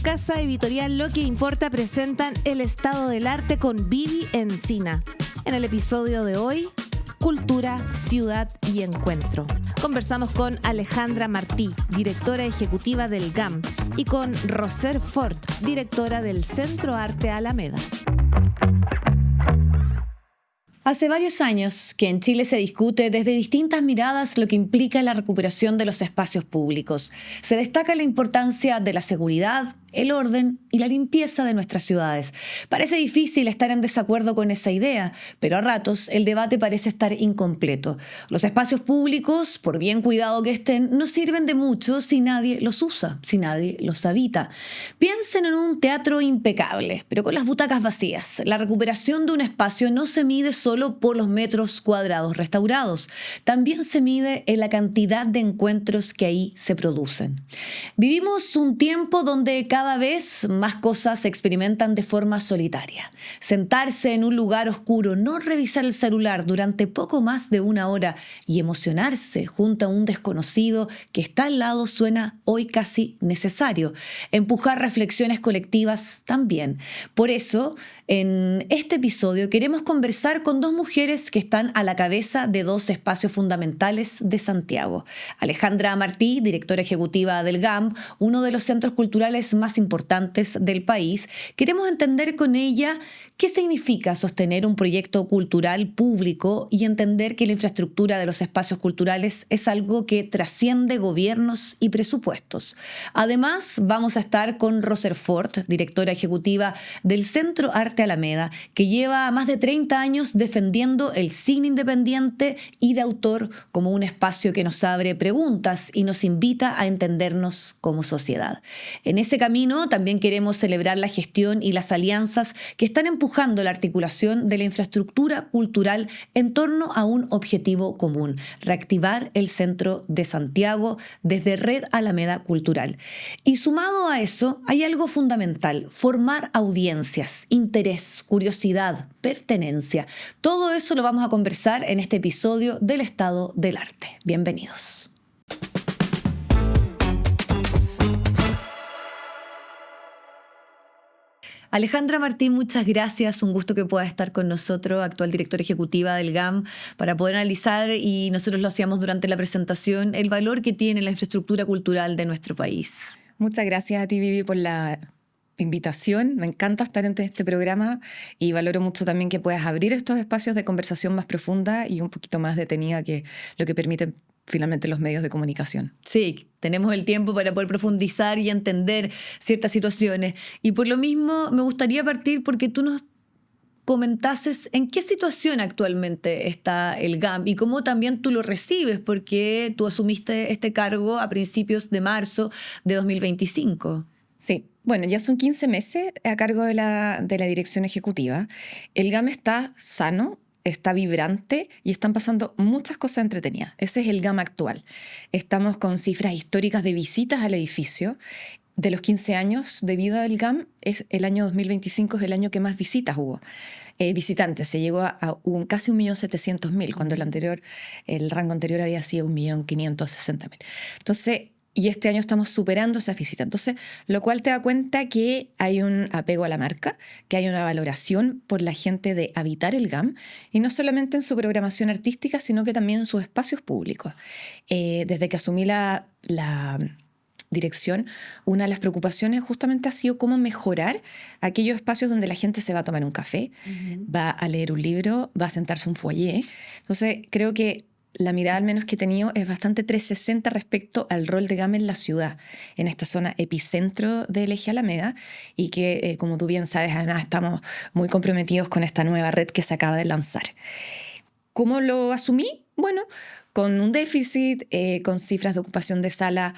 Casa Editorial Lo que Importa presentan El Estado del Arte con Vivi Encina. En el episodio de hoy, Cultura, Ciudad y Encuentro. Conversamos con Alejandra Martí, directora ejecutiva del GAM, y con Roser Fort, directora del Centro Arte Alameda. Hace varios años que en Chile se discute desde distintas miradas lo que implica la recuperación de los espacios públicos. Se destaca la importancia de la seguridad, el orden y la limpieza de nuestras ciudades. Parece difícil estar en desacuerdo con esa idea, pero a ratos el debate parece estar incompleto. Los espacios públicos, por bien cuidado que estén, no sirven de mucho si nadie los usa, si nadie los habita. Piensen en un teatro impecable, pero con las butacas vacías. La recuperación de un espacio no se mide solo por los metros cuadrados restaurados, también se mide en la cantidad de encuentros que ahí se producen. Vivimos un tiempo donde cada vez más cosas se experimentan de forma solitaria. Sentarse en un lugar oscuro, no revisar el celular durante poco más de una hora y emocionarse junto a un desconocido que está al lado suena hoy casi necesario. Empujar reflexiones colectivas también. Por eso, en este episodio queremos conversar con dos mujeres que están a la cabeza de dos espacios fundamentales de Santiago. Alejandra Martí, directora ejecutiva del GAM, uno de los centros culturales más importantes del país. Queremos entender con ella qué significa sostener un proyecto cultural público y entender que la infraestructura de los espacios culturales es algo que trasciende gobiernos y presupuestos. Además, vamos a estar con Roser Fort, directora ejecutiva del Centro Arte Alameda, que lleva más de 30 años defendiendo el cine independiente y de autor como un espacio que nos abre preguntas y nos invita a entendernos como sociedad. En ese camino también queremos celebrar la gestión y las alianzas que están empujando la articulación de la infraestructura cultural en torno a un objetivo común: reactivar el centro de Santiago desde Red Alameda Cultural. Y sumado a eso, hay algo fundamental: formar audiencias, interés, curiosidad, pertenencia. Todo eso lo vamos a conversar en este episodio del Estado del Arte. Bienvenidos. Alejandra Martí, muchas gracias. Un gusto que puedas estar con nosotros, actual directora ejecutiva del GAM, para poder analizar, y nosotros lo hacíamos durante la presentación, el valor que tiene la infraestructura cultural de nuestro país. Muchas gracias a ti, Vivi, por la invitación. Me encanta estar en este programa y valoro mucho también que puedas abrir estos espacios de conversación más profunda y un poquito más detenida que lo que permiten finalmente los medios de comunicación. Sí, tenemos el tiempo para poder profundizar y entender ciertas situaciones. Y por lo mismo me gustaría partir porque tú nos comentases en qué situación actualmente está el GAM y cómo también tú lo recibes, porque tú asumiste este cargo a principios de marzo de 2025. Sí, bueno, ya son 15 meses a cargo de la dirección ejecutiva. El GAM está sano, está vibrante y están pasando muchas cosas entretenidas. Ese es el GAM actual. Estamos con cifras históricas de visitas al edificio. De los 15 años de vida del GAM, el año 2025 es el año que más visitas hubo. Visitantes, se llegó a casi 1.700.000, cuando el rango anterior había sido 1.560.000. Entonces, y este año estamos superando esa visita. Entonces, lo cual te da cuenta que hay un apego a la marca, que hay una valoración por la gente de habitar el GAM, y no solamente en su programación artística, sino que también en sus espacios públicos. Desde que asumí la dirección, una de las preocupaciones justamente ha sido cómo mejorar aquellos espacios donde la gente se va a tomar un café, va a leer un libro, va a sentarse un foyer. Entonces, creo que la mirada al menos que he tenido es bastante 360 respecto al rol de GAM en la ciudad, en esta zona epicentro del eje Alameda, y que, como tú bien sabes, además estamos muy comprometidos con esta nueva red que se acaba de lanzar. ¿Cómo lo asumí? Bueno, con un déficit, con cifras de ocupación de sala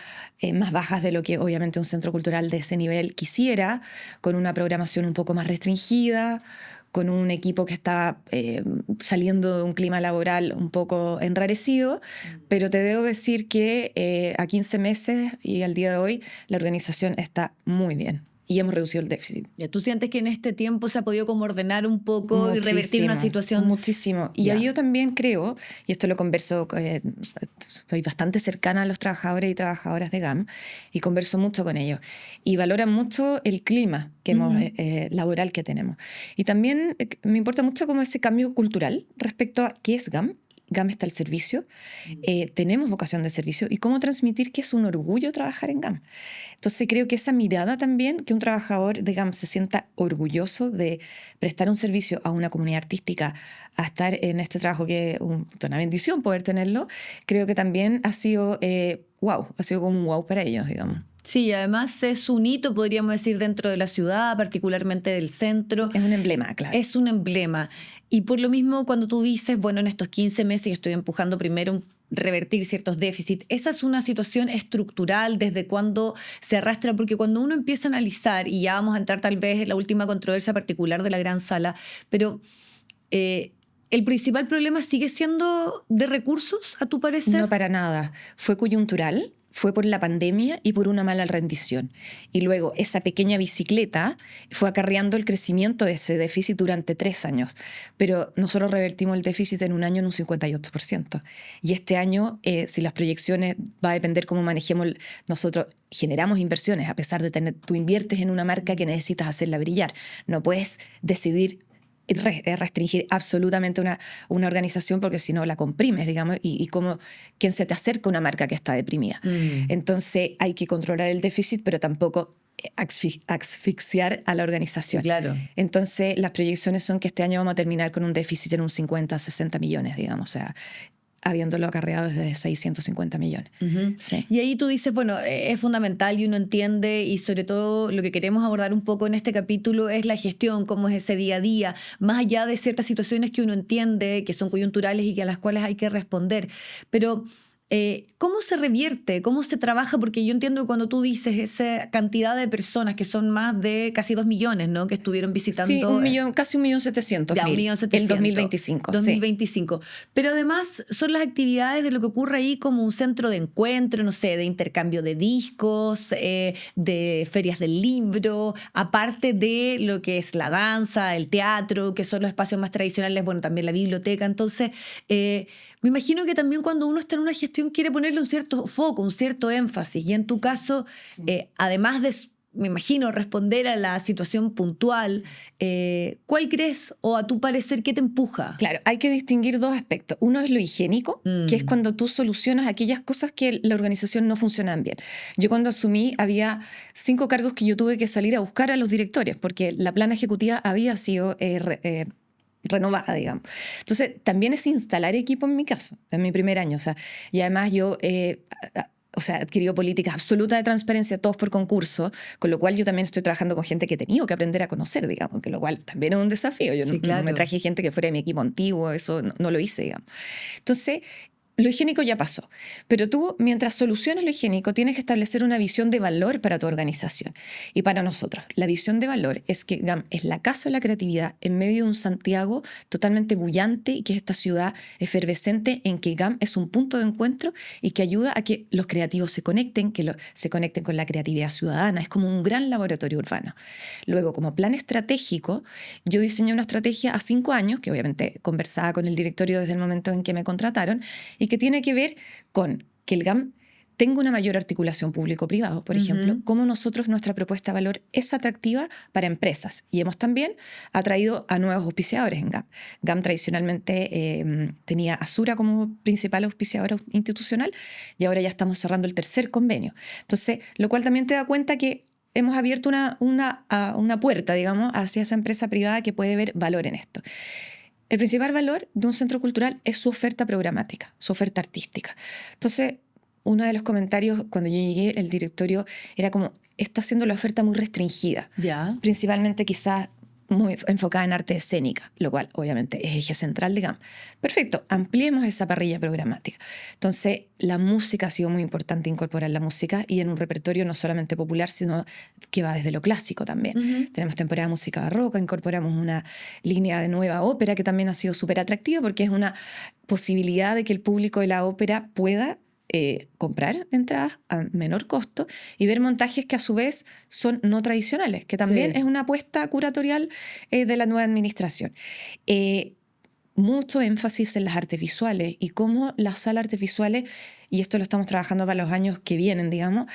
más bajas de lo que obviamente un centro cultural de ese nivel quisiera, con una programación un poco más restringida, con un equipo que está saliendo de un clima laboral un poco enrarecido, pero te debo decir que a 15 meses y al día de hoy la organización está muy bien. y hemos reducido el déficit. ¿Tú sientes que en este tiempo se ha podido como ordenar un poco y revertir una situación? Muchísimo. Y yo también creo, y esto lo converso, soy bastante cercana a los trabajadores y trabajadoras de GAM y converso mucho con ellos. Y valoran mucho el clima que laboral que tenemos. Y también me importa mucho como ese cambio cultural respecto a qué es GAM. GAM está al servicio, tenemos vocación de servicio y cómo transmitir que es un orgullo trabajar en GAM. Entonces creo que esa mirada también, que un trabajador de GAM se sienta orgulloso de prestar un servicio a una comunidad artística, a estar en este trabajo que es una bendición poder tenerlo, creo que también ha sido ha sido como un wow para ellos, digamos. Sí, además es un hito, podríamos decir, dentro de la ciudad, particularmente del centro. Es un emblema, claro. Es un emblema. Y por lo mismo, cuando tú dices, bueno, en estos 15 meses estoy empujando primero revertir ciertos déficits, esa es una situación estructural desde cuando se arrastra, porque cuando uno empieza a analizar, y ya vamos a entrar tal vez en la última controversia particular de la gran sala, pero ¿el principal problema sigue siendo de recursos, a tu parecer? No, para nada. Fue coyuntural. Fue por la pandemia y por una mala rendición. Y luego esa pequeña bicicleta fue acarreando el crecimiento de ese déficit durante 3 años. Pero nosotros revertimos el déficit en un año en un 58%. Y este año, si las proyecciones, va a depender cómo manejemos, nosotros generamos inversiones, a pesar de tú inviertes en una marca que necesitas hacerla brillar. No puedes decidir restringir absolutamente una organización porque si no la comprimes, digamos, y como quien se te acerca a una marca que está deprimida. Entonces hay que controlar el déficit, pero tampoco asfixiar a la organización. Claro. Entonces las proyecciones son que este año vamos a terminar con un déficit en un 50-60 millones, digamos, o sea, habiéndolo acarreado desde 650 millones. Sí. Y ahí tú dices, bueno, es fundamental y uno entiende, y sobre todo lo que queremos abordar un poco en este capítulo es la gestión, cómo es ese día a día, más allá de ciertas situaciones que uno entiende, que son coyunturales y a las cuales hay que responder. Pero ¿cómo se revierte? ¿Cómo se trabaja? Porque yo entiendo que cuando tú dices esa cantidad de personas, que son más de casi 2 millones, ¿no?, que estuvieron visitando. Sí, casi 1.700.000. Ya, 1.700.000. El 2025. 2025. Sí. Pero además son las actividades de lo que ocurre ahí como un centro de encuentro, no sé, de intercambio de discos, de ferias del libro, aparte de lo que es la danza, el teatro, que son los espacios más tradicionales, bueno, también la biblioteca. Entonces, me imagino que también cuando uno está en una gestión quiere ponerle un cierto foco, un cierto énfasis. Y en tu caso, además de, me imagino, responder a la situación puntual, ¿cuál crees o a tu parecer qué te empuja? Claro, hay que distinguir 2 aspectos. Uno es lo higiénico, que es cuando tú solucionas aquellas cosas que la organización no funcionan bien. Yo cuando asumí había 5 cargos que yo tuve que salir a buscar a los directores porque la plana ejecutiva había sido renovada, digamos. Entonces, también es instalar equipo en mi caso, en mi primer año. O sea, y además yo adquirió políticas absolutas de transparencia, todos por concurso, con lo cual yo también estoy trabajando con gente que he tenido que aprender a conocer, digamos, que lo cual también es un desafío. Yo no me traje gente que fuera de mi equipo antiguo, eso no lo hice, digamos. Entonces, lo higiénico ya pasó, pero tú, mientras solucionas lo higiénico, tienes que establecer una visión de valor para tu organización. Y para nosotros, la visión de valor es que GAM es la casa de la creatividad en medio de un Santiago totalmente bullante y que es esta ciudad efervescente en que GAM es un punto de encuentro y que ayuda a que los creativos se conecten, se conecten con la creatividad ciudadana. Es como un gran laboratorio urbano. Luego, como plan estratégico, yo diseñé una estrategia a 5 años, que obviamente conversaba con el directorio desde el momento en que me contrataron, y que tiene que ver con que el GAM tenga una mayor articulación público-privado, por ejemplo, cómo nuestra propuesta de valor es atractiva para empresas. Y hemos también atraído a nuevos auspiciadores en GAM. GAM tradicionalmente tenía a Sura como principal auspiciadora institucional y ahora ya estamos cerrando el 3er convenio. Entonces, lo cual también te da cuenta que hemos abierto una puerta, digamos, hacia esa empresa privada que puede ver valor en esto. El principal valor de un centro cultural es su oferta programática, su oferta artística. Entonces, uno de los comentarios cuando yo llegué, el directorio era como, está haciendo la oferta muy restringida. Ya. Principalmente quizás muy enfocada en arte escénica, lo cual obviamente es eje central, digamos. Perfecto, ampliemos esa parrilla programática. Entonces, la música ha sido muy importante, incorporar la música y en un repertorio no solamente popular, sino que va desde lo clásico también. Tenemos temporada de música barroca, incorporamos una línea de nueva ópera que también ha sido súper atractiva porque es una posibilidad de que el público de la ópera pueda comprar entradas a menor costo y ver montajes que a su vez son no tradicionales, que también es una apuesta curatorial de la nueva administración. Mucho énfasis en las artes visuales y cómo las salas artes visuales, y esto lo estamos trabajando para los años que vienen, digamos,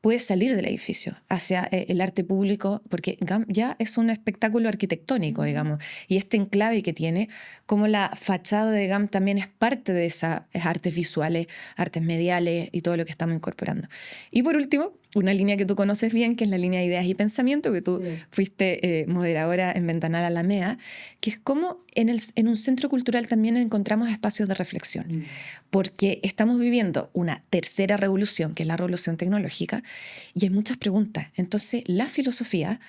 puede salir del edificio hacia el arte público, porque GAM ya es un espectáculo arquitectónico, digamos, y este enclave que tiene, como la fachada de GAM también es parte de esas artes visuales, artes mediales y todo lo que estamos incorporando. Y por último, una línea que tú conoces bien, que es la línea de ideas y pensamiento, que tú fuiste moderadora en Ventanal Alameda, que es como en un centro cultural también encontramos espacios de reflexión, porque estamos viviendo una tercera revolución, que es la revolución tecnológica, y hay muchas preguntas. Entonces, la filosofía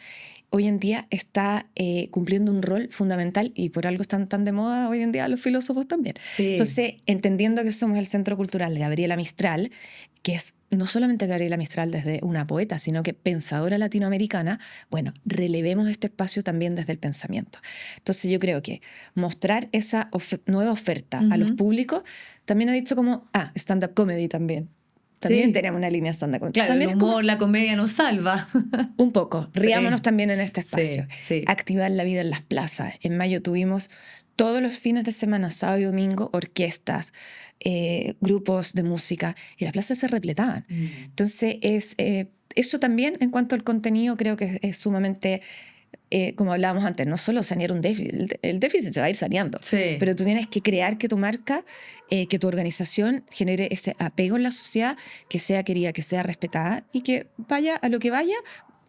hoy en día está cumpliendo un rol fundamental, y por algo están tan de moda hoy en día los filósofos también. Sí. Entonces, entendiendo que somos el Centro Cultural de Gabriela Mistral, que es no solamente Gabriela Mistral desde una poeta, sino que pensadora latinoamericana, bueno, relevemos este espacio también desde el pensamiento. Entonces yo creo que mostrar esa nueva oferta a los públicos, también ha dicho como, stand-up comedy también. También tenemos una línea stand-up comedy. Claro, también el humor, la comedia nos salva. Un poco. Riámonos también en este espacio. Sí. Activar la vida en las plazas. En mayo tuvimos todos los fines de semana, sábado y domingo, orquestas, grupos de música, y las plazas se repletaban. Entonces, eso también, en cuanto al contenido, creo que es sumamente, como hablábamos antes, no solo sanear un déficit, el déficit se va a ir saneando, pero tú tienes que crear que tu marca, que tu organización genere ese apego en la sociedad, que sea querida, que sea respetada, y que vaya a lo que vaya,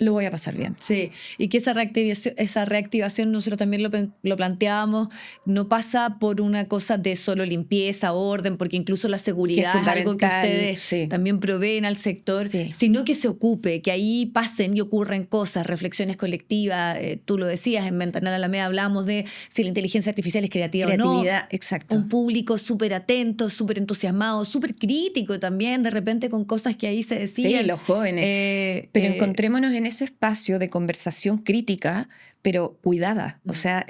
lo voy a pasar bien. Sí, y que esa reactivación nosotros también lo planteábamos, no pasa por una cosa de solo limpieza, orden, porque incluso la seguridad es algo que ustedes también proveen al sector, sino que se ocupe, que ahí pasen y ocurren cosas, reflexiones colectivas. Tú lo decías, en Ventanal Alameda hablamos de si la inteligencia artificial es creativa o no. Exacto. Un público súper atento, súper entusiasmado, súper crítico también, de repente con cosas que ahí se decían. Sí, los jóvenes. Pero encontrémonos en ese espacio de conversación crítica, pero cuidada. O sea,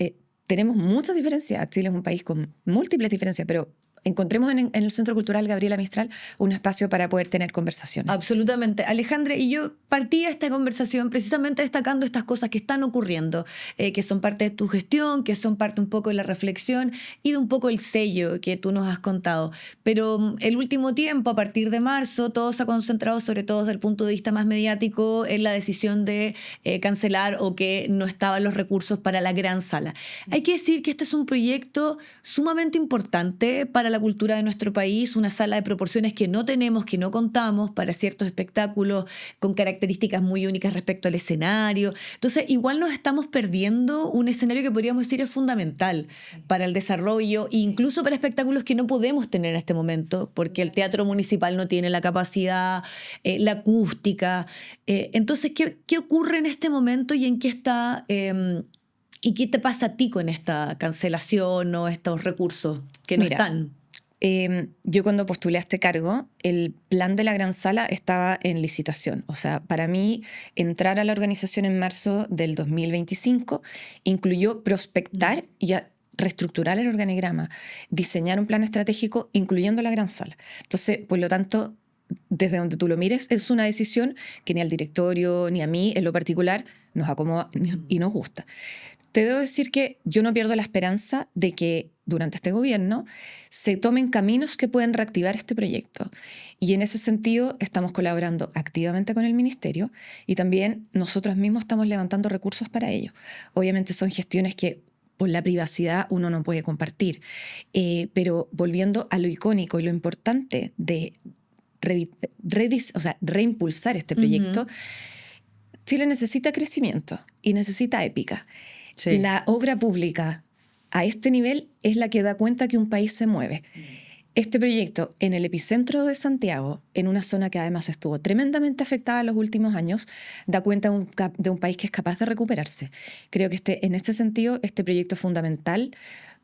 tenemos muchas diferencias. Chile es un país con múltiples diferencias, pero encontremos en el Centro Cultural Gabriela Mistral un espacio para poder tener conversaciones. Absolutamente. Alejandra, y yo partí esta conversación precisamente destacando estas cosas que están ocurriendo, que son parte de tu gestión, que son parte un poco de la reflexión y de un poco el sello que tú nos has contado. Pero el último tiempo, a partir de marzo, todo se ha concentrado, sobre todo desde el punto de vista más mediático, en la decisión de cancelar o que no estaban los recursos para la gran sala. Hay que decir que este es un proyecto sumamente importante para la cultura de nuestro país, una sala de proporciones que no tenemos, que no contamos para ciertos espectáculos con características muy únicas respecto al escenario. Entonces, igual nos estamos perdiendo un escenario que podríamos decir es fundamental para el desarrollo e incluso para espectáculos que no podemos tener en este momento, porque el teatro municipal no tiene la capacidad, la acústica. Entonces, ¿qué ocurre en este momento y en qué está... ¿Y qué te pasa a ti con esta cancelación o estos recursos que no están? Yo cuando postulé a este cargo, el plan de la gran sala estaba en licitación. O sea, para mí, entrar a la organización en marzo del 2025 incluyó prospectar y reestructurar el organigrama, diseñar un plan estratégico, incluyendo la gran sala. Entonces, por lo tanto, desde donde tú lo mires, es una decisión que ni al directorio ni a mí, en lo particular, nos acomoda y nos gusta. Te debo decir que yo no pierdo la esperanza de que durante este gobierno se tomen caminos que pueden reactivar este proyecto. Y en ese sentido estamos colaborando activamente con el Ministerio y también nosotros mismos estamos levantando recursos para ello. Obviamente son gestiones que por la privacidad uno no puede compartir, pero volviendo a lo icónico y lo importante de reimpulsar este proyecto, Chile necesita crecimiento y necesita épica. Sí. La obra pública a este nivel es la que da cuenta que un país se mueve. Este proyecto en el epicentro de Santiago, en una zona que además estuvo tremendamente afectada en los últimos años, da cuenta de un país que es capaz de recuperarse. Creo que en este sentido este proyecto es fundamental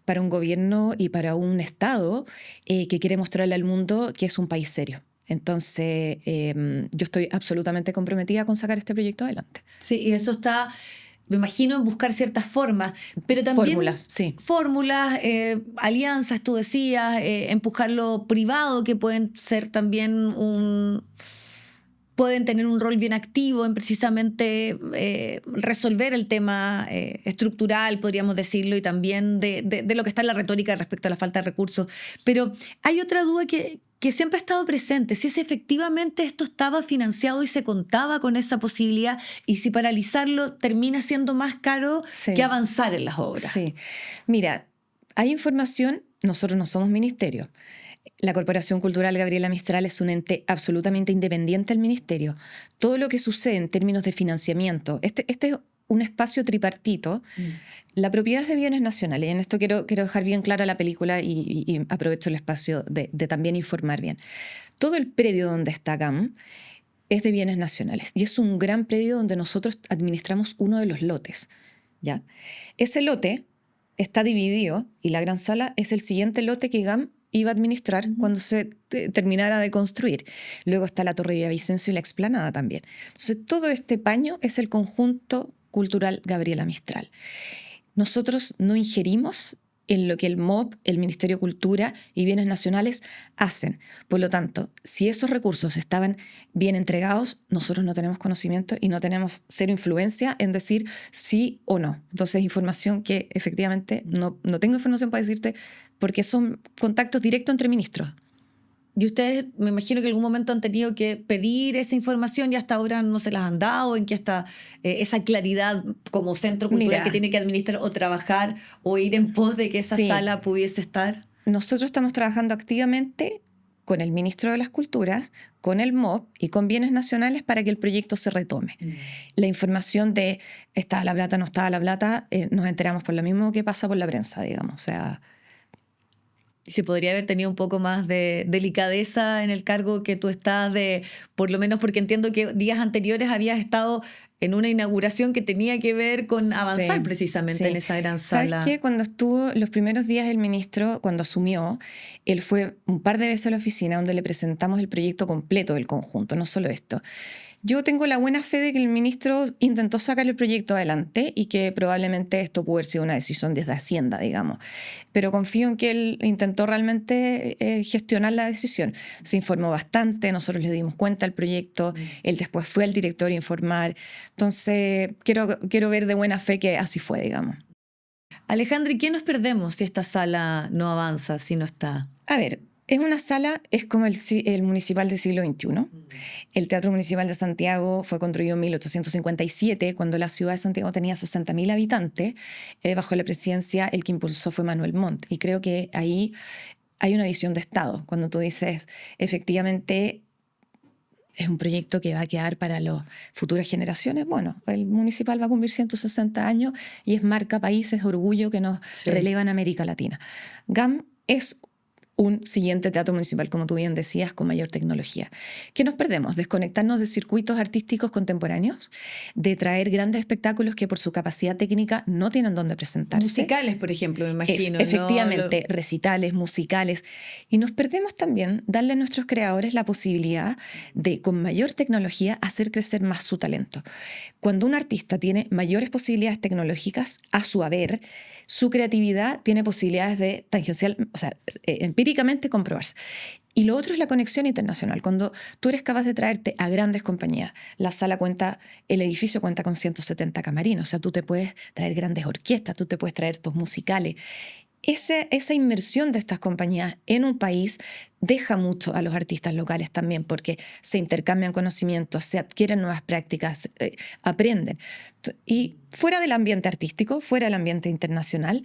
para un gobierno y para un Estado que quiere mostrarle al mundo que es un país serio. Entonces, yo estoy absolutamente comprometida con sacar este proyecto adelante. Sí, y eso está... me imagino en buscar ciertas formas, pero también Fórmulas, sí. Fórmulas, alianzas, tú decías, empujar lo privado, que pueden ser también pueden tener un rol bien activo en precisamente resolver el tema estructural, podríamos decirlo, y también de lo que está en la retórica respecto a la falta de recursos. Pero hay otra duda que siempre ha estado presente, si efectivamente esto estaba financiado y se contaba con esa posibilidad, y si paralizarlo termina siendo más caro que avanzar en las obras. Sí. Mira, hay información, nosotros no somos ministerio. La Corporación Cultural Gabriela Mistral es un ente absolutamente independiente del ministerio. Todo lo que sucede en términos de financiamiento, este es un espacio tripartito. La propiedad es de bienes nacionales. Y en esto quiero dejar bien clara la película y aprovecho el espacio de también informar bien. Todo el predio donde está GAM es de bienes nacionales y es un gran predio donde nosotros administramos uno de los lotes, ¿ya? Ese lote está dividido y la gran sala es el siguiente lote que GAM iba a administrar cuando se terminara de construir. Luego está la Torre de Villavicencio y la explanada también. Entonces, todo este paño es el conjunto cultural Gabriela Mistral. Nosotros no ingerimos en lo que el MOP, el Ministerio de Cultura y Bienes Nacionales hacen. Por lo tanto, si esos recursos estaban bien entregados, nosotros no tenemos conocimiento y no tenemos cero influencia en decir sí o no. Entonces, información que efectivamente no tengo información para decirte porque son contactos directos entre ministros. Y ustedes, me imagino que en algún momento han tenido que pedir esa información y hasta ahora no se las han dado. ¿En qué está esa claridad como centro cultural que tiene que administrar o trabajar o ir en pos de que esa sala pudiese estar? Nosotros estamos trabajando activamente con el ministro de las Culturas, con el MOP y con Bienes Nacionales para que el proyecto se retome. La información de estaba la plata, no estaba la plata, nos enteramos por lo mismo que pasa por la prensa, digamos. O sea, se podría haber tenido un poco más de delicadeza en el cargo que tú estás, por lo menos porque entiendo que días anteriores habías estado en una inauguración que tenía que ver con avanzar precisamente en esa gran sala. ¿Sabes qué? Cuando estuvo los primeros días el ministro, cuando asumió, él fue un par de veces a la oficina donde le presentamos el proyecto completo del conjunto, no solo esto. Yo tengo la buena fe de que el ministro intentó sacar el proyecto adelante y que probablemente esto pudo haber sido una decisión desde Hacienda, digamos. Pero confío en que él intentó realmente gestionar la decisión. Se informó bastante, nosotros le dimos cuenta del proyecto, él después fue al directorio a informar. Entonces, quiero ver de buena fe que así fue, digamos. Alejandra, ¿y qué nos perdemos si esta sala no avanza, si no está? A ver, es una sala, es como el municipal del siglo XXI. El Teatro Municipal de Santiago fue construido en 1857, cuando la ciudad de Santiago tenía 60.000 habitantes. Bajo la presidencia, el que impulsó fue Manuel Montt. Y creo que ahí hay una visión de Estado. Cuando tú dices, efectivamente, es un proyecto que va a quedar para las futuras generaciones. Bueno, el municipal va a cumplir 160 años y es marca país, es orgullo que nos releva en América Latina. GAM es un siguiente teatro municipal, como tú bien decías, con mayor tecnología. ¿Qué nos perdemos? Desconectarnos de circuitos artísticos contemporáneos, de traer grandes espectáculos que por su capacidad técnica no tienen dónde presentarse. Musicales, por ejemplo, me imagino. Efectivamente, recitales, musicales. Y nos perdemos también darle a nuestros creadores la posibilidad de, con mayor tecnología, hacer crecer más su talento. Cuando un artista tiene mayores posibilidades tecnológicas a su haber, su creatividad tiene posibilidades de empíricamente comprobarse. Y lo otro es la conexión internacional. Cuando tú eres capaz de traerte a grandes compañías, el edificio cuenta con 170 camarinos, o sea, tú te puedes traer grandes orquestas, tú te puedes traer tus musicales. Esa inmersión de estas compañías en un país deja mucho a los artistas locales también, porque se intercambian conocimientos, se adquieren nuevas prácticas, aprenden. Y fuera del ambiente artístico, fuera del ambiente internacional,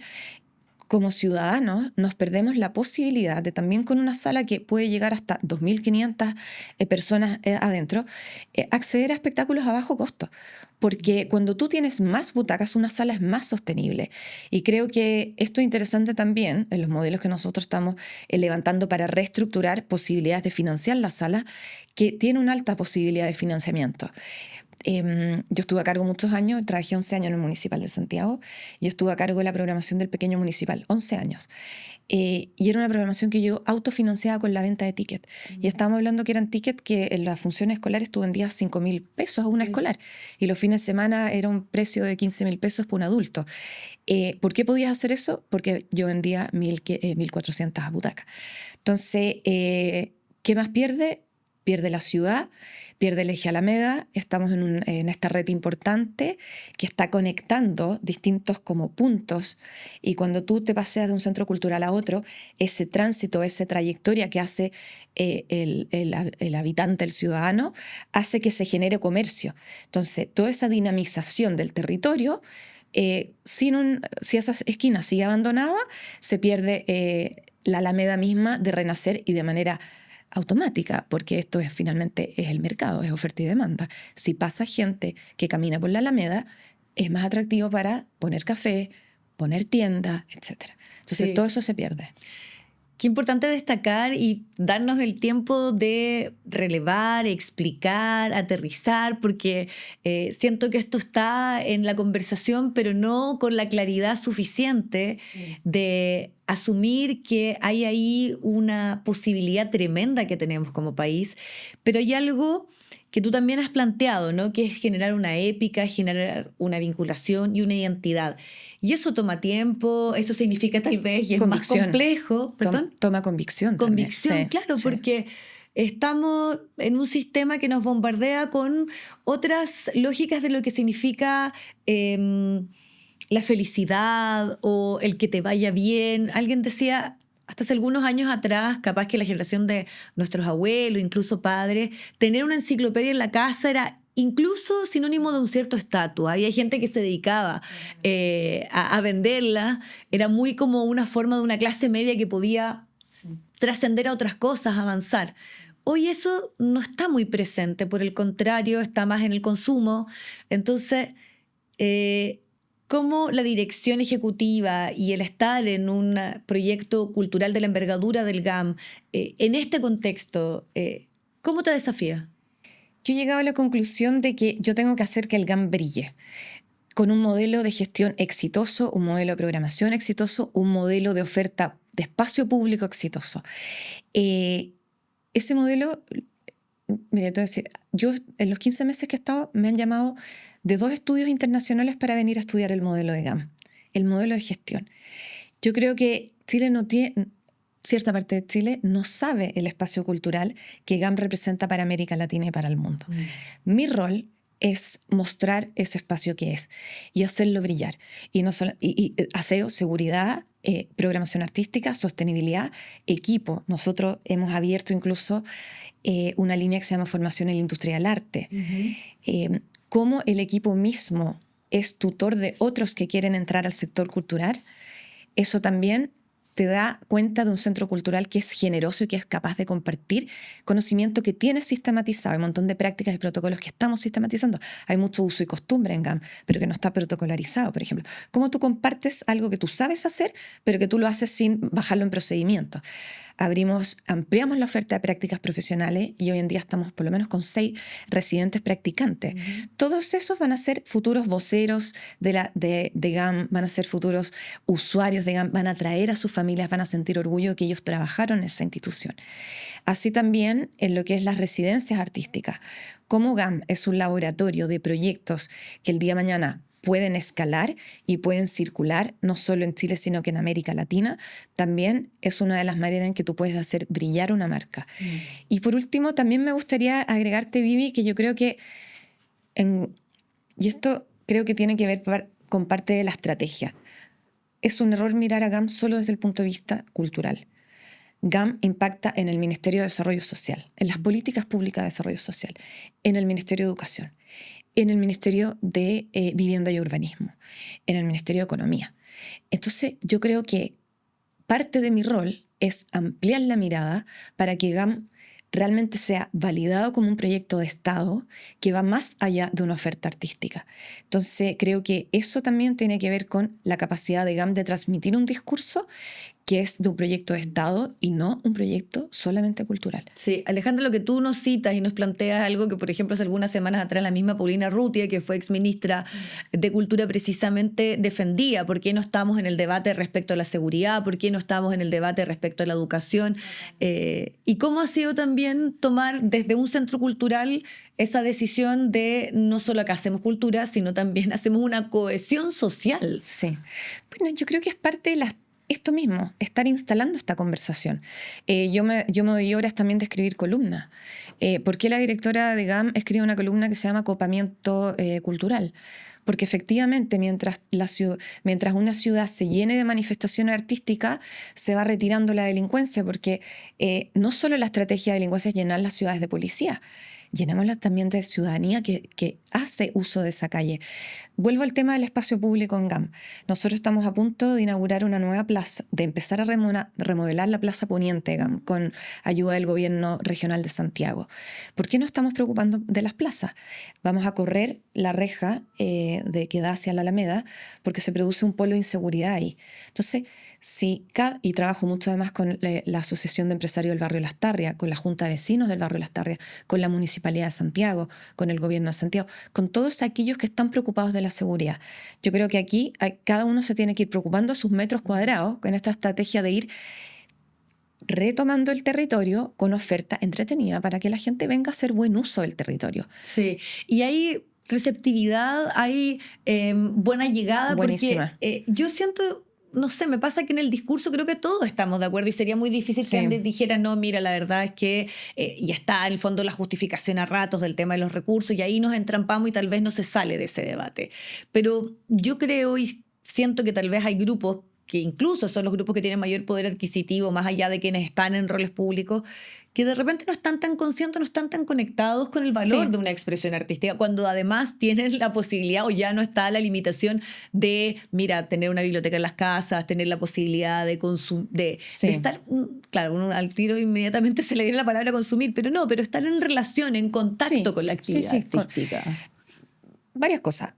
como ciudadanos nos perdemos la posibilidad de también con una sala que puede llegar hasta 2.500 personas adentro, acceder a espectáculos a bajo costo. Porque cuando tú tienes más butacas, una sala es más sostenible. Y creo que esto es interesante también en los modelos que nosotros estamos levantando para reestructurar posibilidades de financiar la sala, que tiene una alta posibilidad de financiamiento. Yo estuve a cargo muchos años, trabajé 11 años en el Municipal de Santiago y estuve a cargo de la programación del pequeño municipal, 11 años. Y era una programación que yo autofinanciaba con la venta de tickets. Y estábamos hablando que eran tickets que en las funciones escolares tú vendías 5.000 pesos a una escolar. Y los fines de semana era un precio de 15.000 pesos por un adulto. ¿Por qué podías hacer eso? Porque yo vendía 1.400 butacas. Entonces, ¿qué más pierde? Pierde la ciudad, pierde el eje Alameda. Estamos en esta red importante que está conectando distintos como puntos, y cuando tú te paseas de un centro cultural a otro, ese tránsito, esa trayectoria que hace el habitante, el ciudadano, hace que se genere comercio. Entonces, toda esa dinamización del territorio, si esa esquina sigue abandonada, se pierde la Alameda misma de renacer, y de manera automática, porque esto finalmente es el mercado, es oferta y demanda. Si pasa gente que camina por la Alameda, es más atractivo para poner café, poner tiendas, etc. Entonces, todo eso se pierde. Qué importante destacar y darnos el tiempo de relevar, explicar, aterrizar, porque siento que esto está en la conversación, pero no con la claridad suficiente de asumir que hay ahí una posibilidad tremenda que tenemos como país. Pero hay algo que tú también has planteado, ¿no? Que es generar una épica, generar una vinculación y una identidad. Y eso toma tiempo, eso significa tal vez, y es más complejo. ¿Perdón? Toma convicción. Convicción, sí, claro, porque estamos en un sistema que nos bombardea con otras lógicas de lo que significa la felicidad o el que te vaya bien. Alguien decía, hasta hace algunos años atrás, capaz que la generación de nuestros abuelos, incluso padres, tener una enciclopedia en la casa era incluso sinónimo de un cierto estatus. Había gente que se dedicaba a venderla. Era muy como una forma de una clase media que podía trascender a otras cosas, avanzar. Hoy eso no está muy presente, por el contrario, está más en el consumo. Entonces, ¿cómo la dirección ejecutiva y el estar en un proyecto cultural de la envergadura del GAM, en este contexto, cómo te desafía? Yo he llegado a la conclusión de que yo tengo que hacer que el GAM brille con un modelo de gestión exitoso, un modelo de programación exitoso, un modelo de oferta de espacio público exitoso. Ese modelo, mira, entonces, yo en los 15 meses que he estado me han llamado de 2 estudios internacionales para venir a estudiar el modelo de GAM, el modelo de gestión. Yo creo que Chile no tiene... Cierta parte de Chile no sabe el espacio cultural que GAM representa para América Latina y para el mundo. Mi rol es mostrar ese espacio que es y hacerlo brillar. Y aseo, seguridad, programación artística, sostenibilidad, equipo. Nosotros hemos abierto incluso una línea que se llama Formación en la Industria del Arte. Cómo el equipo mismo es tutor de otros que quieren entrar al sector cultural, eso también te da cuenta de un centro cultural que es generoso y que es capaz de compartir conocimiento que tiene sistematizado. Hay un montón de prácticas y protocolos que estamos sistematizando. Hay mucho uso y costumbre en GAM, pero que no está protocolarizado, por ejemplo. ¿Cómo tú compartes algo que tú sabes hacer, pero que tú lo haces sin bajarlo en procedimientos? Ampliamos la oferta de prácticas profesionales y hoy en día estamos por lo menos con 6 residentes practicantes. Todos esos van a ser futuros voceros de GAM, van a ser futuros usuarios de GAM, van a traer a sus familias, van a sentir orgullo de que ellos trabajaron en esa institución. Así también en lo que es las residencias artísticas. Como GAM es un laboratorio de proyectos que el día de mañana pueden escalar y pueden circular, no solo en Chile, sino que en América Latina, también es una de las maneras en que tú puedes hacer brillar una marca. Y por último, también me gustaría agregarte, Vivi, que yo creo que, y esto creo que tiene que ver con parte de la estrategia, es un error mirar a GAM solo desde el punto de vista cultural. GAM impacta en el Ministerio de Desarrollo Social, en las políticas públicas de desarrollo social, en el Ministerio de Educación, en el Ministerio de Vivienda y Urbanismo, en el Ministerio de Economía. Entonces, yo creo que parte de mi rol es ampliar la mirada para que GAM realmente sea validado como un proyecto de Estado que va más allá de una oferta artística. Entonces, creo que eso también tiene que ver con la capacidad de GAM de transmitir un discurso que es de un proyecto de Estado y no un proyecto solamente cultural. Sí, Alejandra, lo que tú nos citas y nos planteas algo que, por ejemplo, hace algunas semanas atrás la misma Paulina Ruttia, que fue exministra de Cultura, precisamente defendía por qué no estamos en el debate respecto a la seguridad, por qué no estamos en el debate respecto a la educación, y cómo ha sido también tomar desde un centro cultural esa decisión de no solo que hacemos cultura, sino también hacemos una cohesión social. Sí. Bueno, yo creo que es parte de esto mismo, estar instalando esta conversación. Yo me doy horas también de escribir columnas. ¿Por qué la directora de GAM escribe una columna que se llama Copamiento Cultural? Porque efectivamente, mientras una ciudad se llene de manifestaciones artísticas, se va retirando la delincuencia, porque no solo la estrategia de delincuencia es llenar las ciudades de policía, llenémoslas también de ciudadanía que hace uso de esa calle. Vuelvo al tema del espacio público en GAM. Nosotros estamos a punto de inaugurar una nueva plaza, de empezar a remodelar la Plaza Poniente de GAM con ayuda del gobierno regional de Santiago. ¿Por qué no estamos preocupando de las plazas? Vamos a correr la reja que da hacia la Alameda porque se produce un polo de inseguridad ahí. Entonces, y trabajo mucho además con la Asociación de Empresarios del Barrio Lastarria, con la Junta de Vecinos del Barrio Lastarria, con la Municipalidad de Santiago, con el Gobierno de Santiago, con todos aquellos que están preocupados de la seguridad. Yo creo que aquí cada uno se tiene que ir preocupando de sus metros cuadrados con esta estrategia de ir retomando el territorio con oferta entretenida para que la gente venga a hacer buen uso del territorio. Sí, y hay receptividad, hay buena llegada. Buenísima. Porque yo siento... No sé, me pasa que en el discurso creo que todos estamos de acuerdo y sería muy difícil que alguien dijera, no, mira, la verdad es que ya está en el fondo la justificación a ratos del tema de los recursos y ahí nos entrampamos y tal vez no se sale de ese debate. Pero yo creo y siento que tal vez hay grupos que incluso son los grupos que tienen mayor poder adquisitivo, más allá de quienes están en roles públicos, que de repente no están tan conscientes, no están tan conectados con el valor de una expresión artística, cuando además tienen la posibilidad o ya no está la limitación de, mira, tener una biblioteca en las casas, tener la posibilidad de estar, claro, uno al tiro inmediatamente se le viene la palabra consumir, pero no, pero estar en relación, en contacto con la actividad artística. Varias cosas.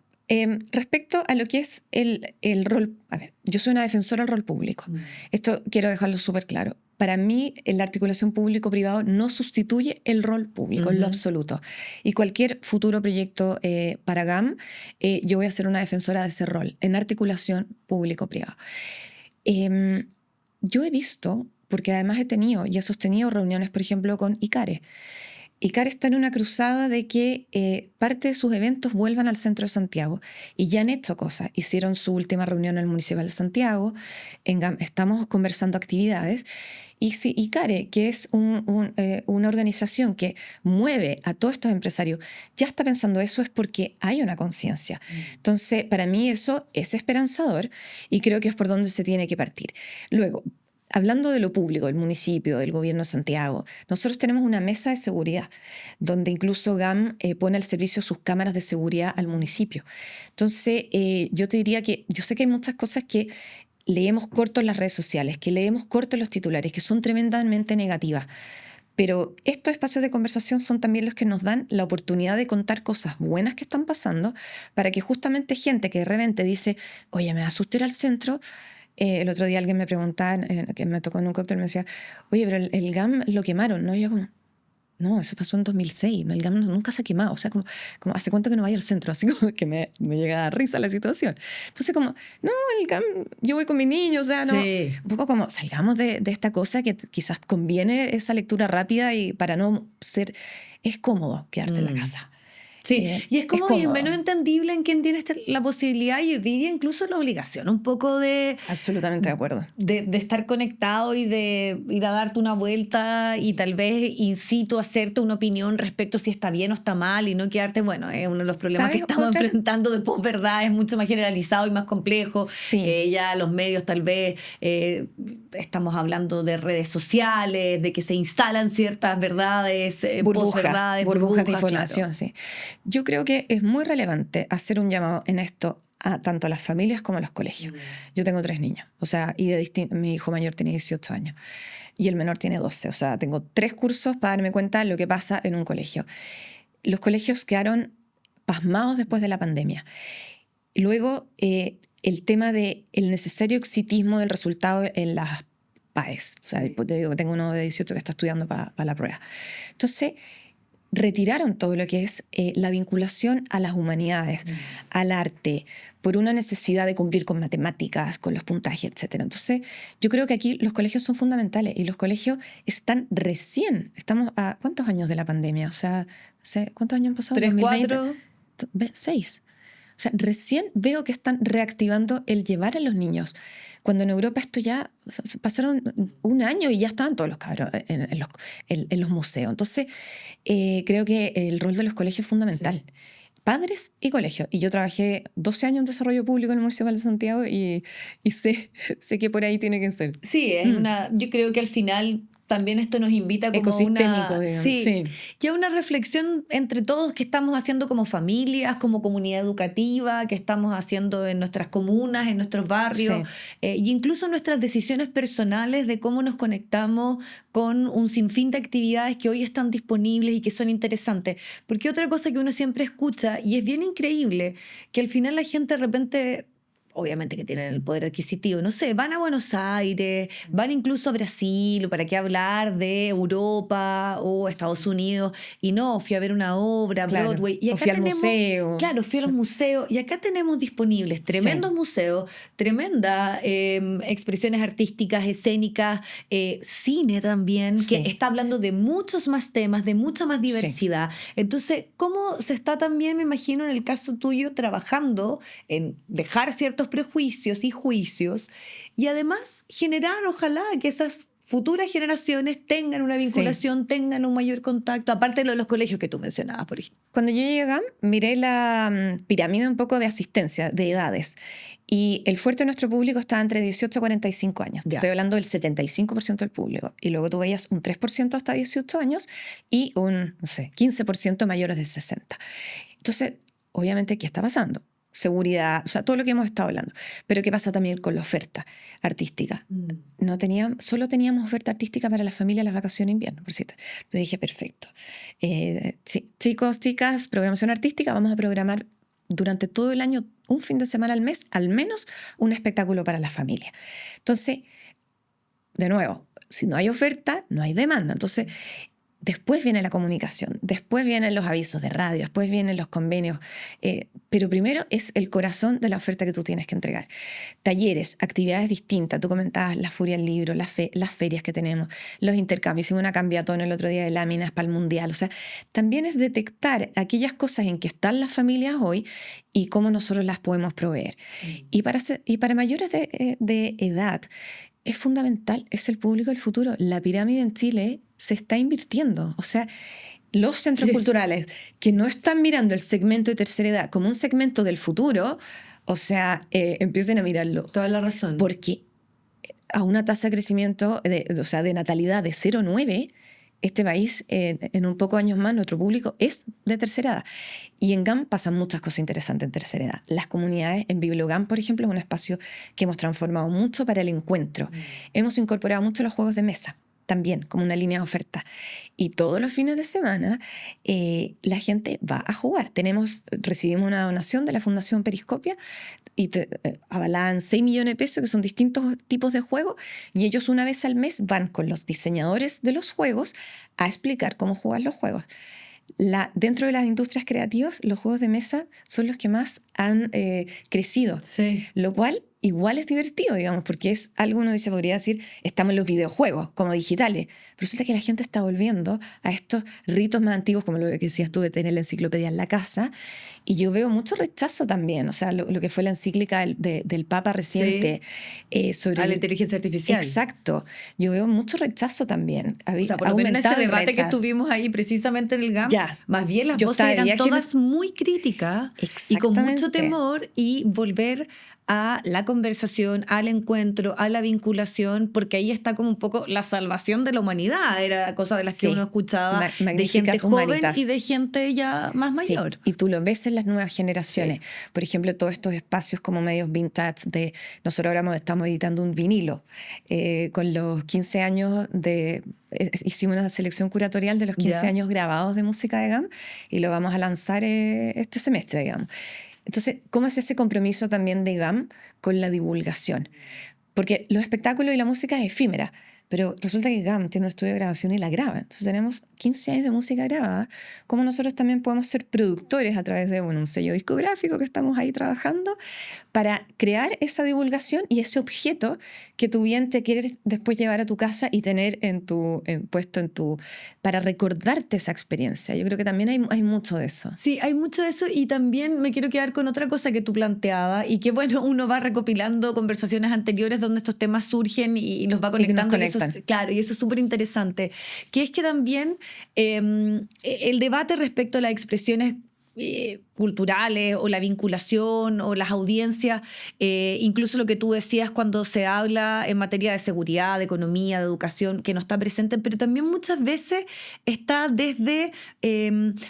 Respecto a lo que es el rol, a ver, yo soy una defensora del rol público. Esto quiero dejarlo súper claro. Para mí, la articulación público-privado no sustituye el rol público en lo absoluto. Y cualquier futuro proyecto para GAM, yo voy a ser una defensora de ese rol, en articulación público-privado. Yo he visto, porque además he tenido y he sostenido reuniones, por ejemplo, con ICARE. ICARE está en una cruzada de que parte de sus eventos vuelvan al centro de Santiago y ya han hecho cosas. Hicieron su última reunión en el Municipal de Santiago, en GAM estamos conversando actividades y si ICARE, que es una organización que mueve a todos estos empresarios, ya está pensando eso es porque hay una conciencia. Entonces, para mí eso es esperanzador y creo que es por donde se tiene que partir. Luego, hablando de lo público, del municipio, del gobierno de Santiago, nosotros tenemos una mesa de seguridad donde incluso GAM pone al servicio sus cámaras de seguridad al municipio. Entonces, yo te diría que yo sé que hay muchas cosas que leemos corto en las redes sociales, que leemos corto en los titulares, que son tremendamente negativas. Pero estos espacios de conversación son también los que nos dan la oportunidad de contar cosas buenas que están pasando para que justamente gente que de repente dice, oye, me asusté ir al centro. El otro día alguien me preguntaba, que me tocó en un cóctel, me decía, oye, pero el GAM lo quemaron, ¿no? Y yo como, no, eso pasó en 2006, ¿no? El GAM nunca se ha quemado, o sea, como ¿hace cuánto que no vaya al centro? Así como que me llega a dar risa la situación. Entonces como, no, el GAM, yo voy con mi niño, o sea, no. Sí. Un poco como salgamos de esta cosa que quizás conviene esa lectura rápida y para no ser, es cómodo quedarse en la casa. Sí, y es como y menos entendible en quien tiene la posibilidad, y yo diría incluso la obligación, un poco de... Absolutamente de acuerdo. De estar conectado y de ir a darte una vuelta y tal vez incito a hacerte una opinión respecto si está bien o está mal y no quedarte, bueno, es uno de los problemas que estamos enfrentando de posverdad, es mucho más generalizado y más complejo. Sí. Ya los medios tal vez estamos hablando de redes sociales, de que se instalan ciertas verdades, posverdades, burbujas de información, claro. Sí. Yo creo que es muy relevante hacer un llamado en esto a tanto a las familias como a los colegios. Yo tengo 3 niños, o sea, y mi hijo mayor tiene 18 años y el menor tiene 12, o sea, tengo 3 cursos para darme cuenta de lo que pasa en un colegio. Los colegios quedaron pasmados después de la pandemia. Luego, el tema del necesario exitismo del resultado en las PAES. O sea, te digo que tengo uno de 18 que está estudiando para la prueba. Entonces, retiraron todo lo que es la vinculación a las humanidades, al arte, por una necesidad de cumplir con matemáticas, con los puntajes, etc. Entonces, yo creo que aquí los colegios son fundamentales y los colegios están recién. Estamos a ¿cuántos años de la pandemia? O sea, ¿cuántos años han pasado? 3, 4... 6. O sea, recién veo que están reactivando el llevar a los niños. Cuando en Europa esto ya pasaron un año y ya estaban todos los cabros en los museos. Entonces, creo que el rol de los colegios es fundamental. Sí. Padres y colegios. Y yo trabajé 12 años en desarrollo público en el Municipal de Santiago y sé que por ahí tiene que ser. Sí, yo creo que al final también esto nos invita como ecosistémico, digamos. Sí, y a una reflexión entre todos que estamos haciendo como familias, como comunidad educativa, que estamos haciendo en nuestras comunas, en nuestros barrios, y incluso nuestras decisiones personales de cómo nos conectamos con un sinfín de actividades que hoy están disponibles y que son interesantes. Porque otra cosa que uno siempre escucha, y es bien increíble, que al final la gente de repente... obviamente que tienen el poder adquisitivo, no sé, van a Buenos Aires, van incluso a Brasil, o para qué hablar de Europa o Estados Unidos, y no, fui a ver una obra, claro. Broadway, y acá fui al museo. Claro, fui a los museos, y acá tenemos disponibles tremendos museos, tremendas expresiones artísticas, escénicas, cine también, que está hablando de muchos más temas, de mucha más diversidad. Entonces, ¿cómo se está también, me imagino, en el caso tuyo, trabajando en dejar ciertos prejuicios y juicios y además generar, ojalá, que esas futuras generaciones tengan una vinculación, tengan un mayor contacto, aparte de lo de los colegios que tú mencionabas, por ejemplo? Cuando yo llegué a GAM, miré la pirámide un poco de asistencia, de edades, y el fuerte de nuestro público estaba entre 18 a 45 años. Estoy hablando del 75% del público. Y luego tú veías un 3% hasta 18 años y un, 15% mayores de 60. Entonces, obviamente, ¿qué está pasando? Seguridad, o sea, todo lo que hemos estado hablando. Pero ¿qué pasa también con la oferta artística? Solo teníamos oferta artística para la familia en las vacaciones de invierno, por cierto. Entonces dije, perfecto. Chicos, chicas, programación artística, vamos a programar durante todo el año, un fin de semana al mes, al menos un espectáculo para la familia. Entonces, de nuevo, si no hay oferta, no hay demanda. Entonces, después viene la comunicación, después vienen los avisos de radio, después vienen los convenios, pero primero es el corazón de la oferta que tú tienes que entregar. Talleres, actividades distintas, tú comentabas la Furia del Libro, las ferias que tenemos, los intercambios, hicimos una cambiatón el otro día de láminas para el Mundial, o sea, también es detectar aquellas cosas en que están las familias hoy y cómo nosotros las podemos proveer. Y para mayores de edad, es fundamental, es el público del futuro. La pirámide en Chile se está invirtiendo. O sea, los centros culturales que no están mirando el segmento de tercera edad como un segmento del futuro, o sea, empiecen a mirarlo. Toda la razón. Porque a una tasa de crecimiento, de natalidad de 0,9, este país, en un poco años más, nuestro público es de tercera edad. Y en GAM pasan muchas cosas interesantes en tercera edad. Las comunidades, en BiblioGAM, por ejemplo, es un espacio que hemos transformado mucho para el encuentro. Hemos incorporado mucho los juegos de mesa, también como una línea de oferta. Y todos los fines de semana la gente va a jugar. Recibimos una donación de la Fundación Periscopia y avalan 6 millones de pesos, que son distintos tipos de juegos, y ellos una vez al mes van con los diseñadores de los juegos a explicar cómo jugar los juegos. Dentro de las industrias creativas, los juegos de mesa son los que más han crecido, lo cual igual es divertido, digamos, porque es algo, uno dice, podría decir, estamos en los videojuegos como digitales, pero resulta que la gente está volviendo a estos ritos más antiguos, como lo que decías tú de tener la enciclopedia en la casa, y yo veo mucho rechazo también, o sea, lo que fue la encíclica del Papa reciente sobre la inteligencia artificial. Exacto, yo veo mucho rechazo también. O sea, por lo menos en ese debate que tuvimos ahí precisamente en el GAM, más bien las voces eran todas muy críticas y con mucho temor, y volver a la conversación, al encuentro, a la vinculación, porque ahí está como un poco la salvación de la humanidad, era cosa de las que uno escuchaba de gente joven y de gente ya más mayor. Y tú lo ves en las nuevas generaciones. Por ejemplo, todos estos espacios como medios vintage, nosotros ahora estamos editando un vinilo con los 15 años hicimos una selección curatorial de los 15 años grabados de música de GAM y lo vamos a lanzar este semestre, digamos. Entonces, ¿cómo es ese compromiso también de GAM con la divulgación? Porque los espectáculos y la música es efímera, pero resulta que GAM tiene un estudio de grabación y la graba. Entonces tenemos 15 años de música grabada. Como nosotros también podemos ser productores a través de un sello discográfico que estamos ahí trabajando para crear esa divulgación y ese objeto que tú bien te quieres después llevar a tu casa y tener puesto para recordarte esa experiencia. Yo creo que también hay mucho de eso. Sí, hay mucho de eso, y también me quiero quedar con otra cosa que tú planteabas y que, bueno, uno va recopilando conversaciones anteriores donde estos temas surgen y los va conectando. Y eso claro, y eso es súper interesante, que es que también el debate respecto a las expresiones culturales o la vinculación o las audiencias, incluso lo que tú decías cuando se habla en materia de seguridad, de economía, de educación, que no está presente, pero también muchas veces está desde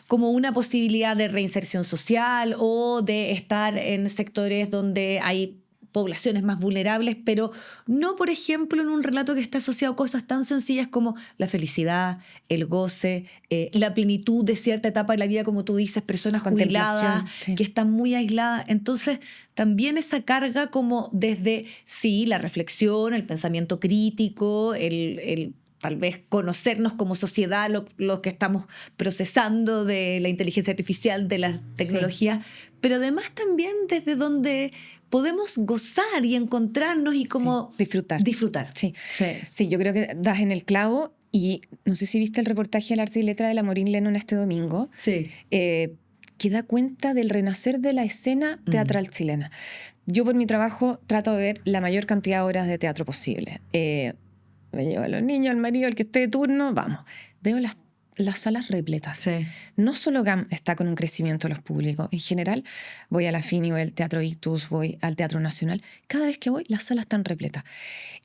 como una posibilidad de reinserción social o de estar en sectores donde hay poblaciones más vulnerables, pero no, por ejemplo, en un relato que está asociado a cosas tan sencillas como la felicidad, el goce, la plenitud de cierta etapa de la vida, como tú dices, personas jubiladas, sí, que están muy aisladas. Entonces, también esa carga como desde, sí, la reflexión, el pensamiento crítico, el tal vez conocernos como sociedad, lo que estamos procesando de la inteligencia artificial, de las tecnologías, sí, pero además también desde donde podemos gozar y encontrarnos y como sí, disfrutar. Sí. Sí. Sí, yo creo que das en el clavo, y no sé si viste el reportaje al Arte y Letra de la Maureen Lennon este domingo, sí, que da cuenta del renacer de la escena teatral chilena. Yo por mi trabajo trato de ver la mayor cantidad de horas de teatro posible. Me llevo a los niños, al marido, el que esté de turno, vamos. Veo las salas repletas. Sí. No solo GAM está con un crecimiento de los públicos. En general, voy a la FINI, voy al Teatro Ictus, voy al Teatro Nacional. Cada vez que voy, las salas están repletas.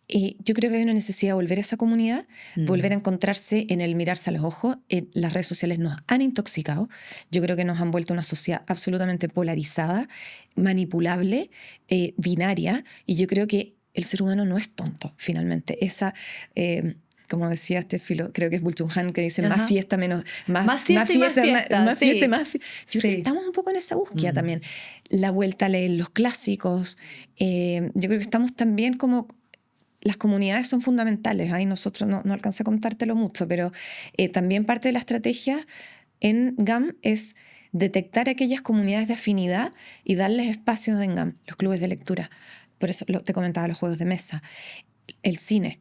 Yo creo que hay una necesidad de volver a esa comunidad, volver a encontrarse en el mirarse a los ojos. Las redes sociales nos han intoxicado. Yo creo que nos han vuelto una sociedad absolutamente polarizada, manipulable, binaria, y yo creo que el ser humano no es tonto, finalmente. Como decía este creo que es Byung-Chul Han, que dice más fiesta, más fiesta. Yo creo que estamos un poco en esa búsqueda también. La vuelta a leer los clásicos. Yo creo que estamos también como... Las comunidades son fundamentales. Ahí nosotros no alcancé a contártelo mucho, pero también parte de la estrategia en GAM es detectar aquellas comunidades de afinidad y darles espacios en GAM, los clubes de lectura. Por eso te comentaba los juegos de mesa, el cine,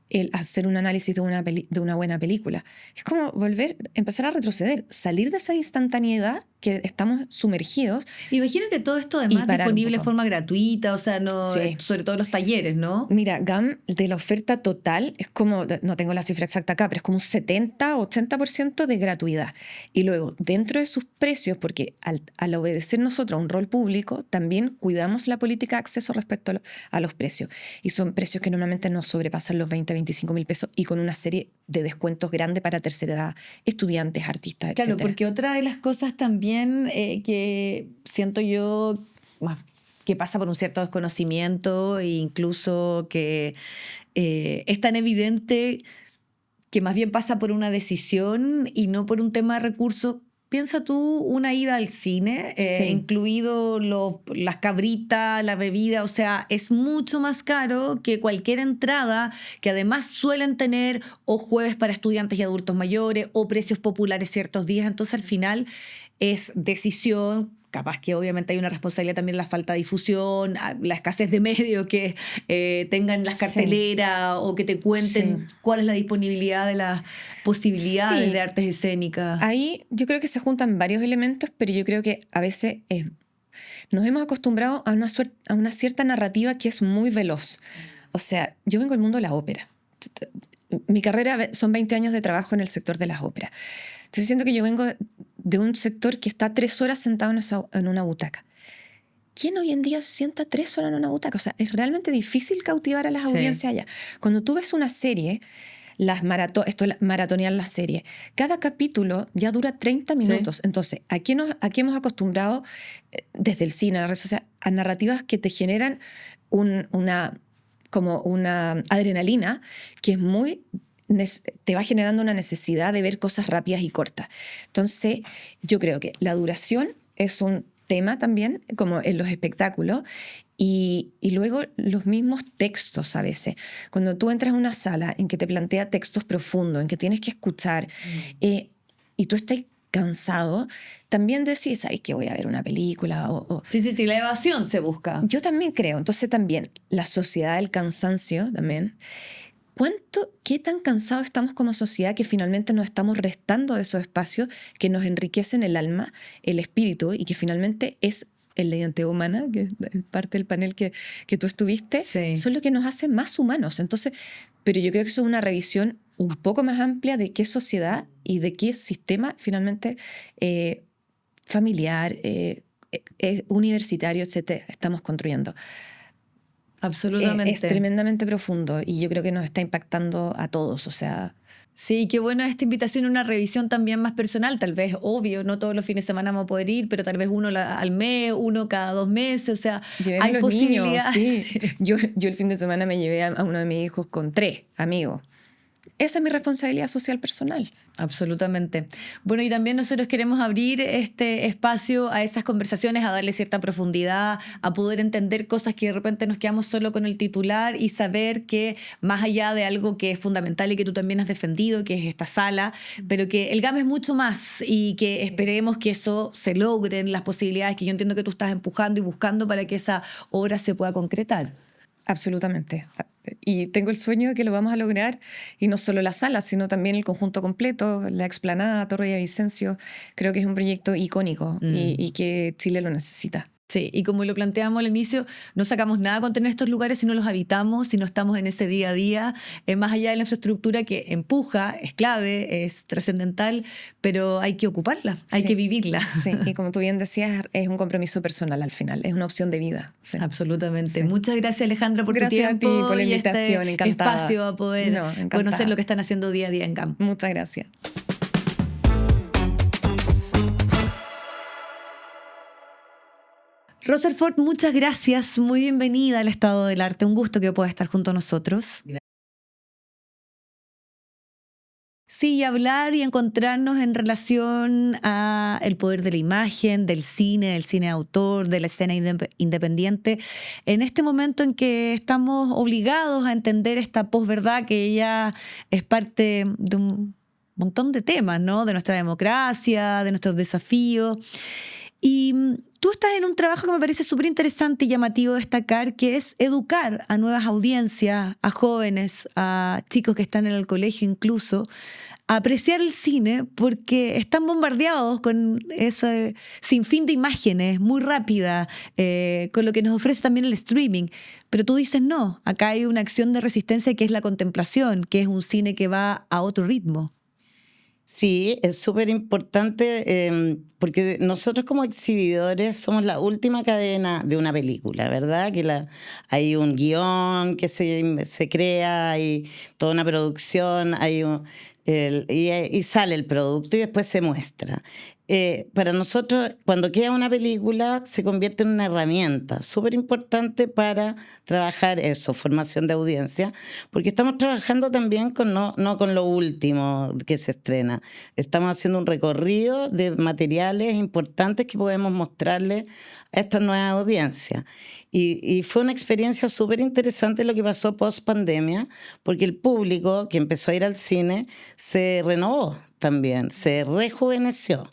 el hacer un análisis de una buena película. Es como empezar a retroceder, salir de esa instantaneidad que estamos sumergidos. Imagino que todo esto además disponible de forma gratuita, o sea, sí, sobre todo los talleres, ¿no? Mira, GAM de la oferta total es como, no tengo la cifra exacta acá, pero es como un 70-80% de gratuidad. Y luego, dentro de sus precios, porque al obedecer nosotros a un rol público, también cuidamos la política de acceso respecto a los precios. Y son precios que normalmente no sobrepasan los 20-25 mil pesos y con una serie de descuentos grandes para tercera edad, estudiantes, artistas, etc. Claro, porque otra de las cosas también que siento yo que pasa por un cierto desconocimiento e incluso que es tan evidente que más bien pasa por una decisión y no por un tema de recursos. Piensa tú una ida al cine, sí, incluido las cabritas, la bebida, o sea, es mucho más caro que cualquier entrada que además suelen tener o jueves para estudiantes y adultos mayores o precios populares ciertos días. Entonces al final es decisión. Capaz que obviamente hay una responsabilidad también en la falta de difusión, la escasez de medios que tengan las carteleras, sí, o que te cuenten, sí, cuál es la disponibilidad de las posibilidades, sí, de artes escénicas. Ahí yo creo que se juntan varios elementos, pero yo creo que a veces nos hemos acostumbrado a una cierta narrativa que es muy veloz. O sea, yo vengo del mundo de la ópera. Mi carrera son 20 años de trabajo en el sector de las óperas. Entonces siento que yo vengo de un sector que está 3 horas sentado en una butaca. ¿Quién hoy en día se sienta 3 horas en una butaca? O sea, es realmente difícil cautivar a las audiencias allá. Cuando tú ves una serie, maratonear la serie, cada capítulo ya dura 30 minutos. Sí. Entonces, aquí hemos acostumbrado, desde el cine, la red social, a narrativas que te generan como una adrenalina que es te va generando una necesidad de ver cosas rápidas y cortas. Entonces, yo creo que la duración es un tema también, como en los espectáculos, y luego los mismos textos a veces. Cuando tú entras a una sala en que te plantea textos profundos, en que tienes que escuchar, y tú estás cansado, también decís, ay, que voy a ver una película. Sí, la evasión se busca. Yo también creo. Entonces también la sociedad del cansancio también. ¿Qué tan cansados estamos como sociedad que finalmente nos estamos restando de esos espacios que nos enriquecen el alma, el espíritu, y que finalmente es en la identidad humana, que es parte del panel que tú estuviste, Sí. son lo que nos hace más humanos? Entonces, pero yo creo que eso es una revisión un poco más amplia de qué sociedad y de qué sistema finalmente familiar, universitario, etcétera, estamos construyendo. Absolutamente. Es tremendamente profundo y yo creo que nos está impactando a todos, o sea... Sí, qué buena esta invitación, una revisión también más personal, tal vez, obvio, no todos los fines de semana vamos a poder ir, pero tal vez uno al mes, uno cada 2 meses, o sea, Lleven hay a los niños, posibilidades. sí. Yo el fin de semana me llevé a uno de mis hijos con 3 amigos. Esa es mi responsabilidad social personal. Absolutamente. Bueno, y también nosotros queremos abrir este espacio a esas conversaciones, a darle cierta profundidad, a poder entender cosas que de repente nos quedamos solo con el titular y saber que más allá de algo que es fundamental y que tú también has defendido, que es esta sala, pero que el GAM es mucho más y que esperemos que eso se logren las posibilidades que yo entiendo que tú estás empujando y buscando para que esa obra se pueda concretar. Absolutamente. Y tengo el sueño de que lo vamos a lograr, y no solo la sala, sino también el conjunto completo, la explanada, Torre de Vicencio. Creo que es un proyecto icónico y que Chile lo necesita. Sí, y como lo planteamos al inicio, no sacamos nada con tener estos lugares si no los habitamos, si no estamos en ese día a día, más allá de la infraestructura que empuja, es clave, es trascendental, pero hay que ocuparla, hay que vivirla. Sí, y como tú bien decías, es un compromiso personal al final, es una opción de vida. Sí. Absolutamente. Sí. Muchas gracias, Alejandra, por Gracias tu tiempo a ti por la y invitación, este encantada. espacio a poder conocer lo que están haciendo día a día en GAM. Muchas gracias. Roserford, muchas gracias. Muy bienvenida al Estado del Arte. Un gusto que puedas estar junto a nosotros. Sí, y hablar y encontrarnos en relación a el poder de la imagen, del cine de autor, de la escena independiente, en este momento en que estamos obligados a entender esta posverdad que ya es parte de un montón de temas, ¿no? De nuestra democracia, de nuestros desafíos. Y tú estás en un trabajo que me parece súper interesante y llamativo destacar, que es educar a nuevas audiencias, a jóvenes, a chicos que están en el colegio incluso, a apreciar el cine porque están bombardeados con ese sinfín de imágenes muy rápidas, con lo que nos ofrece también el streaming. Pero tú dices no, acá hay una acción de resistencia que es la contemplación, que es un cine que va a otro ritmo. Sí, es súper importante porque nosotros como exhibidores somos la última cadena de una película, ¿verdad? Que hay un guión que se crea, hay toda una producción, y sale el producto y después se muestra. Para nosotros, cuando queda una película, se convierte en una herramienta súper importante para trabajar eso, formación de audiencia, porque estamos trabajando también no con lo último que se estrena. Estamos haciendo un recorrido de materiales importantes que podemos mostrarle a esta nueva audiencia. Y fue una experiencia súper interesante lo que pasó post pandemia, porque el público que empezó a ir al cine se renovó también, se rejuveneció.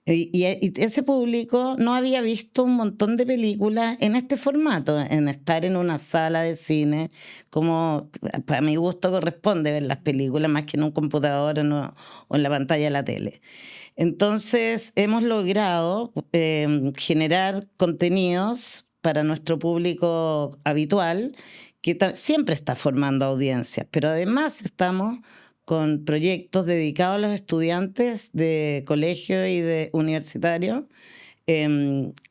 Y ese público no había visto un montón de películas en este formato, en estar en una sala de cine, como para mi gusto corresponde ver las películas, más que en un computador o en la pantalla de la tele. Entonces hemos logrado generar contenidos para nuestro público habitual, que siempre está formando audiencias, pero además estamos con proyectos dedicados a los estudiantes de colegio y de universitario,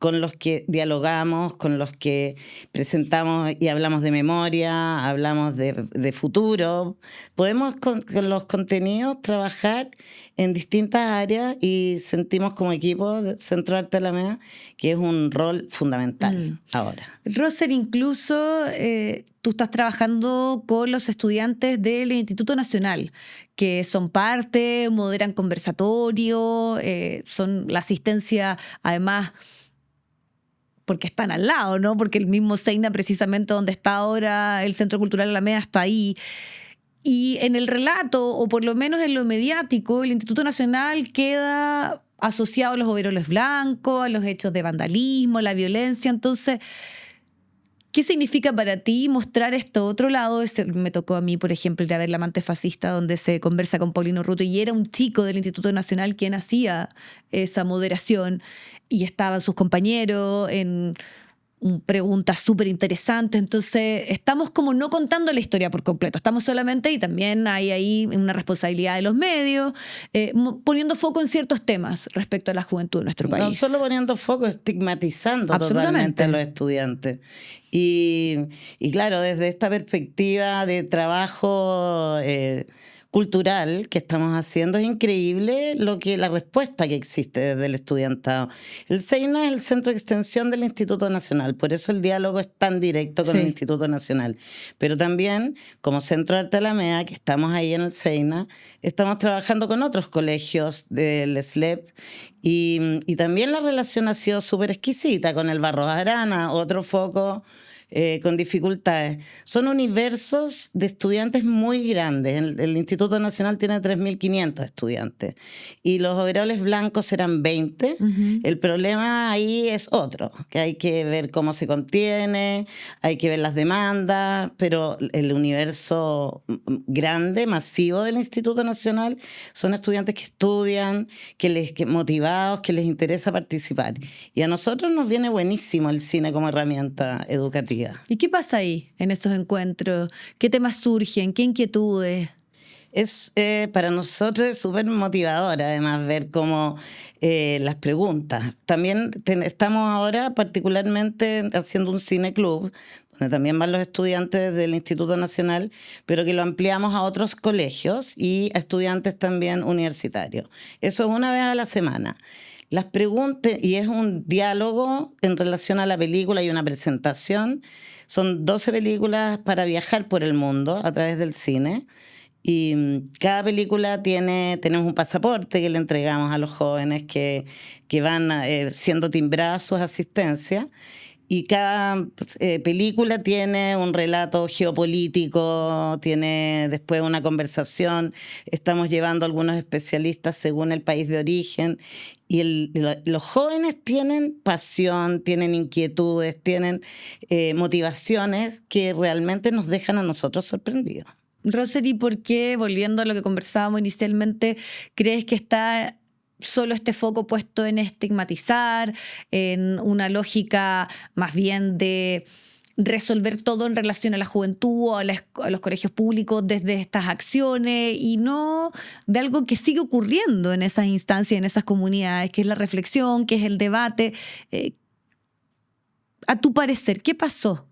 con los que dialogamos, con los que presentamos y hablamos de memoria, hablamos de futuro. Podemos con los contenidos trabajar en distintas áreas y sentimos como equipo de Centro de Arte Alameda que es un rol fundamental ahora. Roser, incluso tú estás trabajando con los estudiantes del Instituto Nacional, que son parte, moderan conversatorios, son la asistencia, además, porque están al lado, ¿no? Porque el mismo Seina, precisamente donde está ahora el Centro Cultural Alameda, está ahí. Y en el relato, o por lo menos en lo mediático, el Instituto Nacional queda asociado a los overoles blancos, a los hechos de vandalismo, a la violencia. Entonces, ¿qué significa para ti mostrar esto otro lado? Me tocó a mí, por ejemplo, ir a ver La amante fascista, donde se conversa con Paulino Ruto, y era un chico del Instituto Nacional quien hacía esa moderación, y estaban sus compañeros en preguntas súper interesantes. Entonces, estamos como no contando la historia por completo, estamos solamente, y también hay ahí una responsabilidad de los medios, poniendo foco en ciertos temas respecto a la juventud de nuestro país. No solo poniendo foco, estigmatizando Absolutamente totalmente a los estudiantes. Y claro, desde esta perspectiva de trabajo cultural que estamos haciendo, es increíble la respuesta que existe desde el estudiantado. El SEINA es el centro de extensión del Instituto Nacional, por eso el diálogo es tan directo con el Instituto Nacional. Pero también, como Centro de Arte Alameda, que estamos ahí en el SEINA, estamos trabajando con otros colegios del SLEP, y también la relación ha sido súper exquisita con el Barros Arana, otro foco con dificultades. Son universos de estudiantes muy grandes. El Instituto Nacional tiene 3.500 estudiantes y los overoles blancos eran 20. El problema ahí es otro, que hay que ver cómo se contiene, hay que ver las demandas, pero el universo grande, masivo del Instituto Nacional son estudiantes que estudian, que motivados, que les interesa participar. Y a nosotros nos viene buenísimo el cine como herramienta educativa. ¿Y qué pasa ahí en esos encuentros? ¿Qué temas surgen? ¿Qué inquietudes? Para nosotros es súper motivador, además, ver cómo las preguntas. También estamos ahora particularmente haciendo un cineclub, donde también van los estudiantes del Instituto Nacional, pero que lo ampliamos a otros colegios y a estudiantes también universitarios. Eso es una vez a la semana. Las preguntas, y es un diálogo en relación a la película y una presentación. Son 12 películas para viajar por el mundo a través del cine. Y cada película tenemos un pasaporte que le entregamos a los jóvenes que van siendo timbradas sus asistencias. Y cada película tiene un relato geopolítico, tiene después una conversación. Estamos llevando a algunos especialistas según el país de origen. Y los jóvenes tienen pasión, tienen inquietudes, tienen motivaciones que realmente nos dejan a nosotros sorprendidos. Rosary, ¿por qué, volviendo a lo que conversábamos inicialmente, crees que está solo este foco puesto en estigmatizar, en una lógica más bien de resolver todo en relación a la juventud o a los colegios públicos desde estas acciones, y no de algo que sigue ocurriendo en esas instancias, en esas comunidades, que es la reflexión, que es el debate? A tu parecer, ¿qué pasó?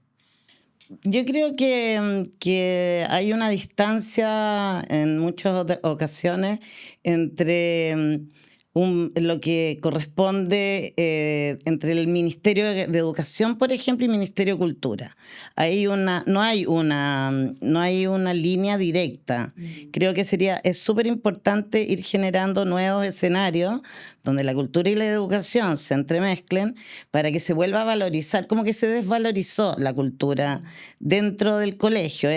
Yo creo que hay una distancia en muchas ocasiones entre lo que corresponde entre el Ministerio de Educación, por ejemplo, y el Ministerio de Cultura. No hay una línea directa. Creo que es súper importante ir generando nuevos escenarios donde la cultura y la educación se entremezclen para que se vuelva a valorizar. Como que se desvalorizó la cultura dentro del colegio.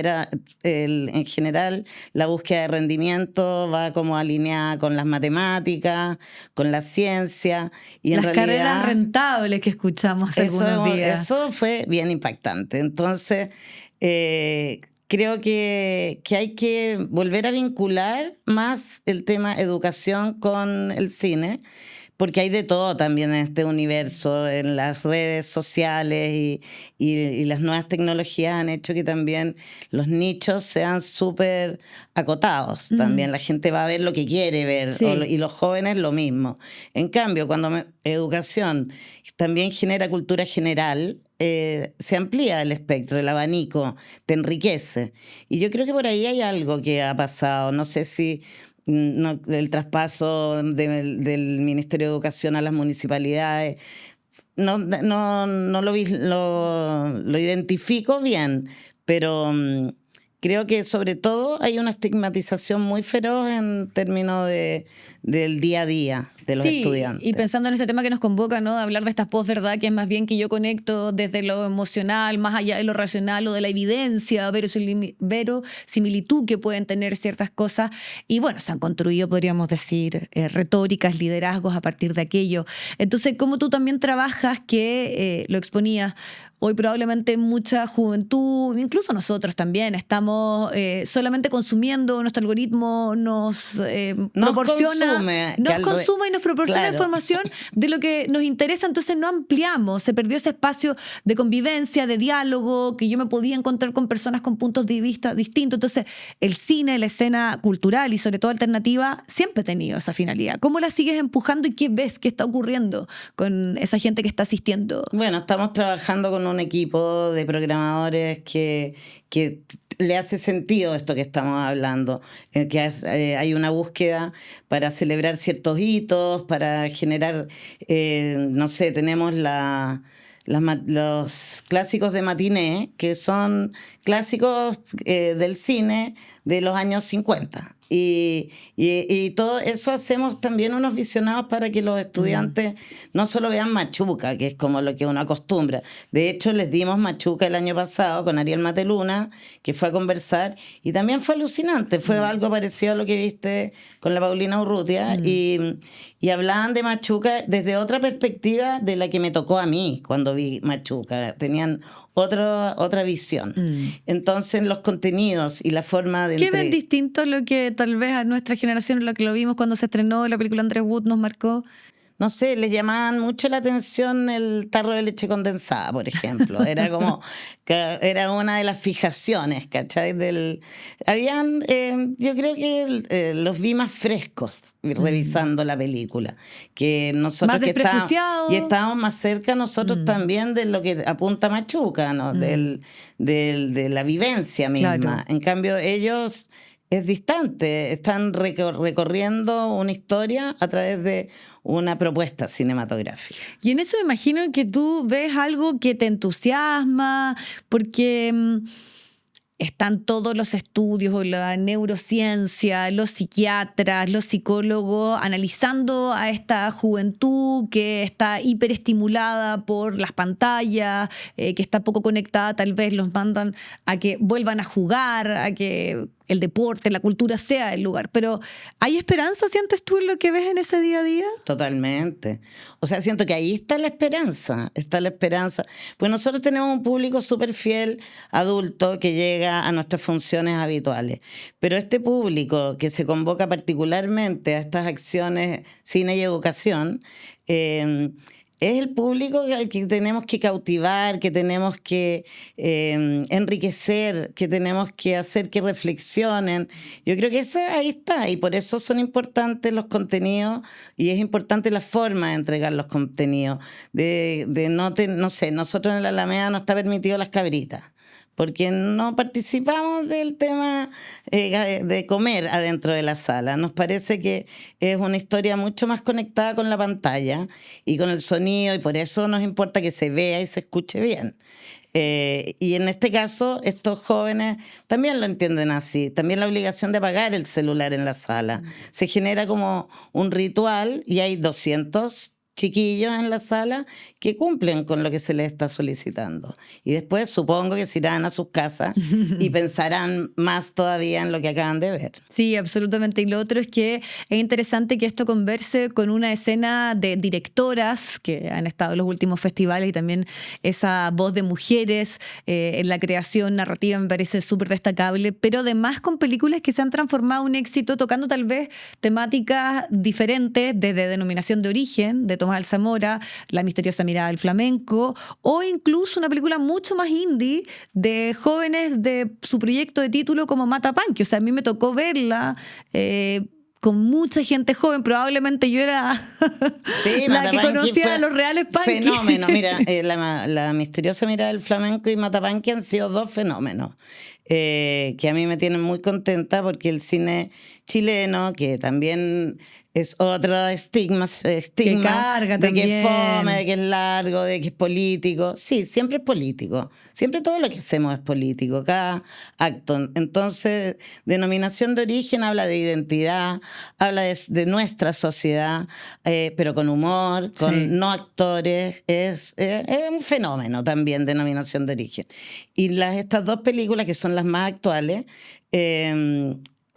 En general, la búsqueda de rendimiento va como alineada con las matemáticas, con la ciencia. Y en las realidad, carreras rentables que escuchamos hace algunos días. Eso fue bien impactante. Entonces, creo que hay que volver a vincular más el tema educación con el cine, porque hay de todo también en este universo, en las redes sociales y las nuevas tecnologías han hecho que también los nichos sean súper acotados. También la gente va a ver lo que quiere ver, Sí. y los jóvenes lo mismo. En cambio, cuando educación también genera cultura general, se amplía el espectro, el abanico, te enriquece. Y yo creo que por ahí hay algo que ha pasado. No sé si el traspaso del Ministerio de Educación a las municipalidades, no lo identifico bien, pero creo que sobre todo hay una estigmatización muy feroz en términos del día a día. de los estudiantes. Y pensando en este tema que nos convoca, ¿no? De hablar de esta posverdad, que es más bien que yo conecto desde lo emocional, más allá de lo racional o de la evidencia, verosimilitud que pueden tener ciertas cosas. Y bueno, se han construido, podríamos decir, retóricas, liderazgos a partir de aquello. Entonces, como tú también trabajas, que lo exponías, hoy probablemente mucha juventud, incluso nosotros también, estamos solamente consumiendo, nuestro algoritmo nos proporciona, consume y nos proporciona información de lo que nos interesa, entonces no ampliamos, se perdió ese espacio de convivencia, de diálogo, que yo me podía encontrar con personas con puntos de vista distintos. Entonces el cine, la escena cultural y sobre todo alternativa siempre ha tenido esa finalidad. ¿Cómo la sigues empujando y qué ves, qué está ocurriendo con esa gente que está asistiendo? Bueno, estamos trabajando con un equipo de programadores que le hace sentido esto que estamos hablando, hay una búsqueda para celebrar ciertos hitos, para generar, no sé, tenemos los clásicos de matiné, que son clásicos del cine de los años 50. Y todo eso hacemos también unos visionados para que los estudiantes no solo vean Machuca, que es como lo que uno acostumbra. De hecho, les dimos Machuca el año pasado con Ariel Mateluna, que fue a conversar, y también fue alucinante. Fue algo parecido a lo que viste con la Paulina Urrutia, y hablaban de Machuca desde otra perspectiva de la que me tocó a mí cuando vi Machuca. Tenían otra visión. Entonces, los contenidos y la forma de... ¿Qué ven distinto a lo que tal vez a nuestra generación, lo que lo vimos cuando se estrenó la película Andrés Wood, nos marcó? No sé, les llamaban mucho la atención el tarro de leche condensada, por ejemplo. Era como, era una de las fijaciones, ¿cachai? Yo creo que los vi más frescos revisando la película. Que nosotros más desprejuiciados. Y estábamos más cerca nosotros también de lo que apunta Machuca, ¿no? De la vivencia misma. Claro. En cambio, ellos... es distante, están recorriendo una historia a través de una propuesta cinematográfica. Y en eso me imagino que tú ves algo que te entusiasma, porque están todos los estudios, la neurociencia, los psiquiatras, los psicólogos analizando a esta juventud que está hiperestimulada por las pantallas, que está poco conectada, tal vez los mandan a que vuelvan a jugar, a que el deporte, la cultura sea el lugar. Pero ¿hay esperanza, sientes tú, en lo que ves en ese día a día? Totalmente. O sea, siento que ahí está la esperanza. Pues nosotros tenemos un público súper fiel, adulto, que llega a nuestras funciones habituales. Pero este público que se convoca particularmente a estas acciones cine y educación, es el público al que tenemos que cautivar, que tenemos que enriquecer, que tenemos que hacer que reflexionen. Yo creo que ahí está, y por eso son importantes los contenidos y es importante la forma de entregar los contenidos. No sé, nosotros en la Alameda no está permitido las cabritas, porque no participamos del tema de comer adentro de la sala. Nos parece que es una historia mucho más conectada con la pantalla y con el sonido, y por eso nos importa que se vea y se escuche bien. Y en este caso, estos jóvenes también lo entienden así. También la obligación de apagar el celular en la sala. Se genera como un ritual y hay 200 chiquillos en la sala que cumplen con lo que se les está solicitando. Y después supongo que se irán a sus casas y pensarán más todavía en lo que acaban de ver. Sí, absolutamente. Y lo otro es que es interesante que esto converse con una escena de directoras que han estado en los últimos festivales y también esa voz de mujeres en la creación narrativa me parece súper destacable, pero además con películas que se han transformado en un éxito tocando tal vez temáticas diferentes desde Denominación de Origen, de Tomás Alzamora, La misteriosa mirada del flamenco, o incluso una película mucho más indie de jóvenes de su proyecto de título como Mata Punky. O sea, a mí me tocó verla con mucha gente joven, probablemente yo era la que conocía a los reales punky. Fenómeno, mira, la misteriosa mirada del flamenco y Mata Punky han sido dos fenómenos. que a mí me tienen muy contenta porque el cine chileno, que también es otro estigma Que carga de que también. es fome, de que es largo, de que es político. Sí, siempre es político. Siempre todo lo que hacemos es político, cada acto. Entonces, Denominación de Origen habla de identidad, habla de nuestra sociedad, pero con humor, con Sí. no actores. Es un fenómeno también, Denominación de Origen. Y estas dos películas, que son las más actuales,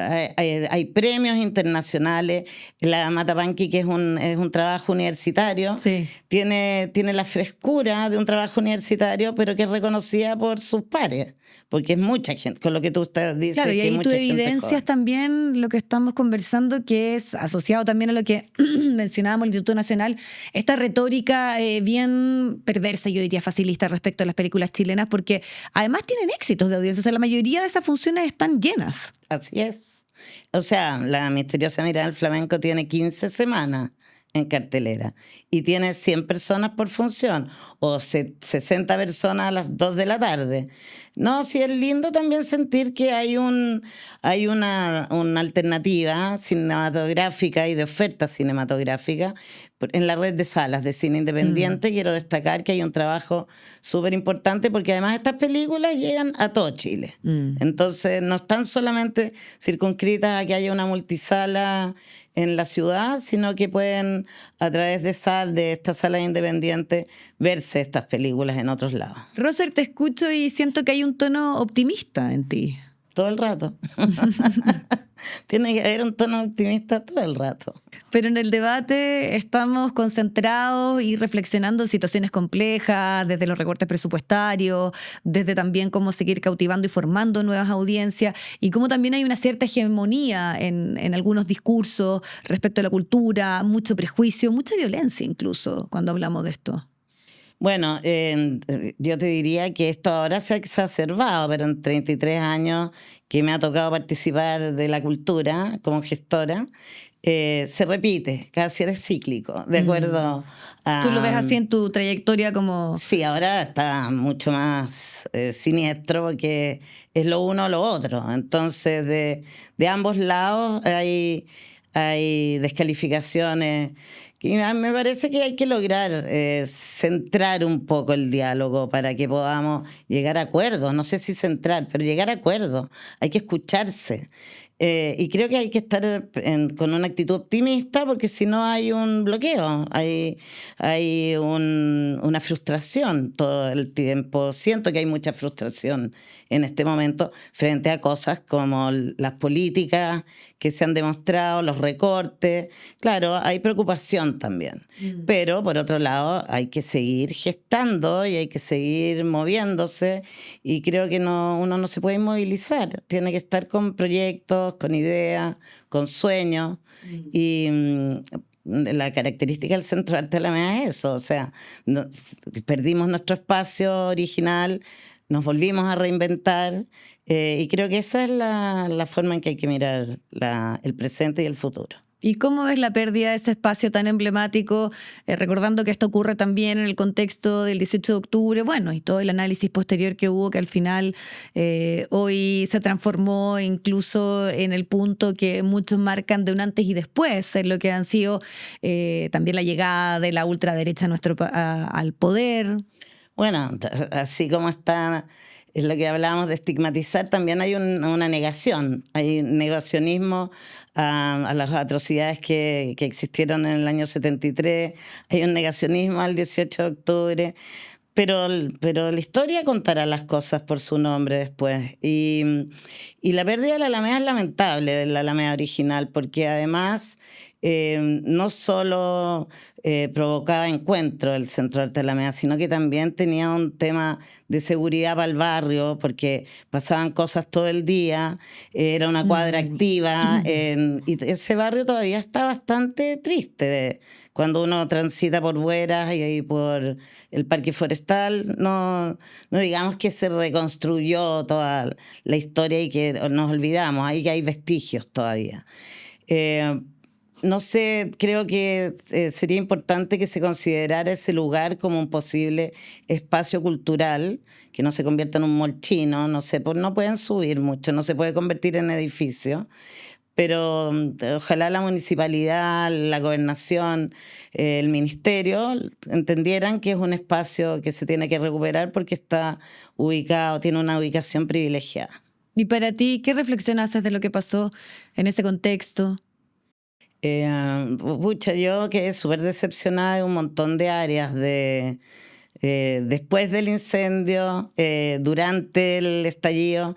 hay premios internacionales. La Matapanqui, que es un trabajo universitario, Sí. tiene la frescura de un trabajo universitario, pero que es reconocida por sus pares, porque es mucha gente, con lo que tú dices, Claro, y que hay ahí tú mucha gente evidencias joven. también lo que estamos conversando, que es asociado también a lo que mencionábamos el Instituto Nacional, esta retórica bien perversa, yo diría facilista respecto a las películas chilenas, porque además tienen éxitos de audiencia, o sea, la mayoría de esas funciones están llenas. Así es. O sea, La Misteriosa Mirada del Flamenco tiene 15 semanas en cartelera y tiene 100 personas por función o 60 personas a las 2 de la tarde. No, sí es lindo también sentir que hay una alternativa cinematográfica y de oferta cinematográfica en la red de salas de cine independiente. Quiero destacar que hay un trabajo súper importante porque además estas películas llegan a todo Chile. Entonces no están solamente circunscritas a que haya una multisala en la ciudad, sino que pueden, a través de estas salas independientes, verse estas películas en otros lados. Roser, te escucho y siento que hay un tono optimista en ti. Todo el rato. Tiene que haber un tono optimista todo el rato. Pero en el debate estamos concentrados y reflexionando en situaciones complejas, desde los recortes presupuestarios, desde también cómo seguir cautivando y formando nuevas audiencias, y cómo también hay una cierta hegemonía en algunos discursos respecto a la cultura, mucho prejuicio, mucha violencia incluso cuando hablamos de esto. Bueno, yo te diría que esto ahora se ha exacerbado, pero en 33 años que me ha tocado participar de la cultura como gestora, se repite, casi es cíclico, de acuerdo a... ¿Tú lo ves así en tu trayectoria como...? Sí, ahora está mucho más siniestro porque es lo uno o lo otro. Entonces, de ambos lados hay descalificaciones. Y me parece que hay que lograr centrar un poco el diálogo para que podamos llegar a acuerdos. No sé si centrar, pero llegar a acuerdos. Hay que escucharse. Y creo que hay que estar con una actitud optimista porque si no hay un bloqueo, hay una frustración todo el tiempo. Siento que hay mucha frustración en este momento frente a cosas como las políticas que se han demostrado, los recortes. Claro, hay preocupación también. Pero, por otro lado, hay que seguir gestando y hay que seguir moviéndose. Y creo que uno no se puede inmovilizar. Tiene que estar con proyectos, con ideas, con sueños. Y la característica del Centro de Arte de Alameda es eso. O sea, perdimos nuestro espacio original, nos volvimos a reinventar. Y creo que esa es la forma en que hay que mirar el presente y el futuro. ¿Y cómo ves la pérdida de ese espacio tan emblemático, recordando que esto ocurre también en el contexto del 18 de octubre, bueno, y todo el análisis posterior que hubo, que al final hoy se transformó incluso en el punto que muchos marcan de un antes y después, en lo que han sido también la llegada de la ultraderecha al poder? Bueno, así como está... Es lo que hablábamos de estigmatizar, también hay una negación, hay negacionismo a las atrocidades que existieron en el año 73, hay un negacionismo al 18 de octubre, pero la historia contará las cosas por su nombre después. Y la pérdida de la Alameda es lamentable, de la Alameda original, porque además no solo provocaba encuentro el Centro de Arte de Alameda, sino que también tenía un tema de seguridad para el barrio, porque pasaban cosas todo el día, era una cuadra activa, y ese barrio todavía está bastante triste. Cuando uno transita por Bueras y por el Parque Forestal, no digamos que se reconstruyó toda la historia y que nos olvidamos, ahí que hay vestigios todavía. No sé, creo que sería importante que se considerara ese lugar como un posible espacio cultural, que no se convierta en un mall chino, no sé, no pueden subir mucho, no se puede convertir en edificio, pero ojalá la municipalidad, la gobernación, el ministerio entendieran que es un espacio que se tiene que recuperar porque está ubicado, tiene una ubicación privilegiada. Y para ti, ¿qué reflexión haces de lo que pasó en ese contexto? Yo quedé súper decepcionada de un montón de áreas después del incendio, durante el estallido.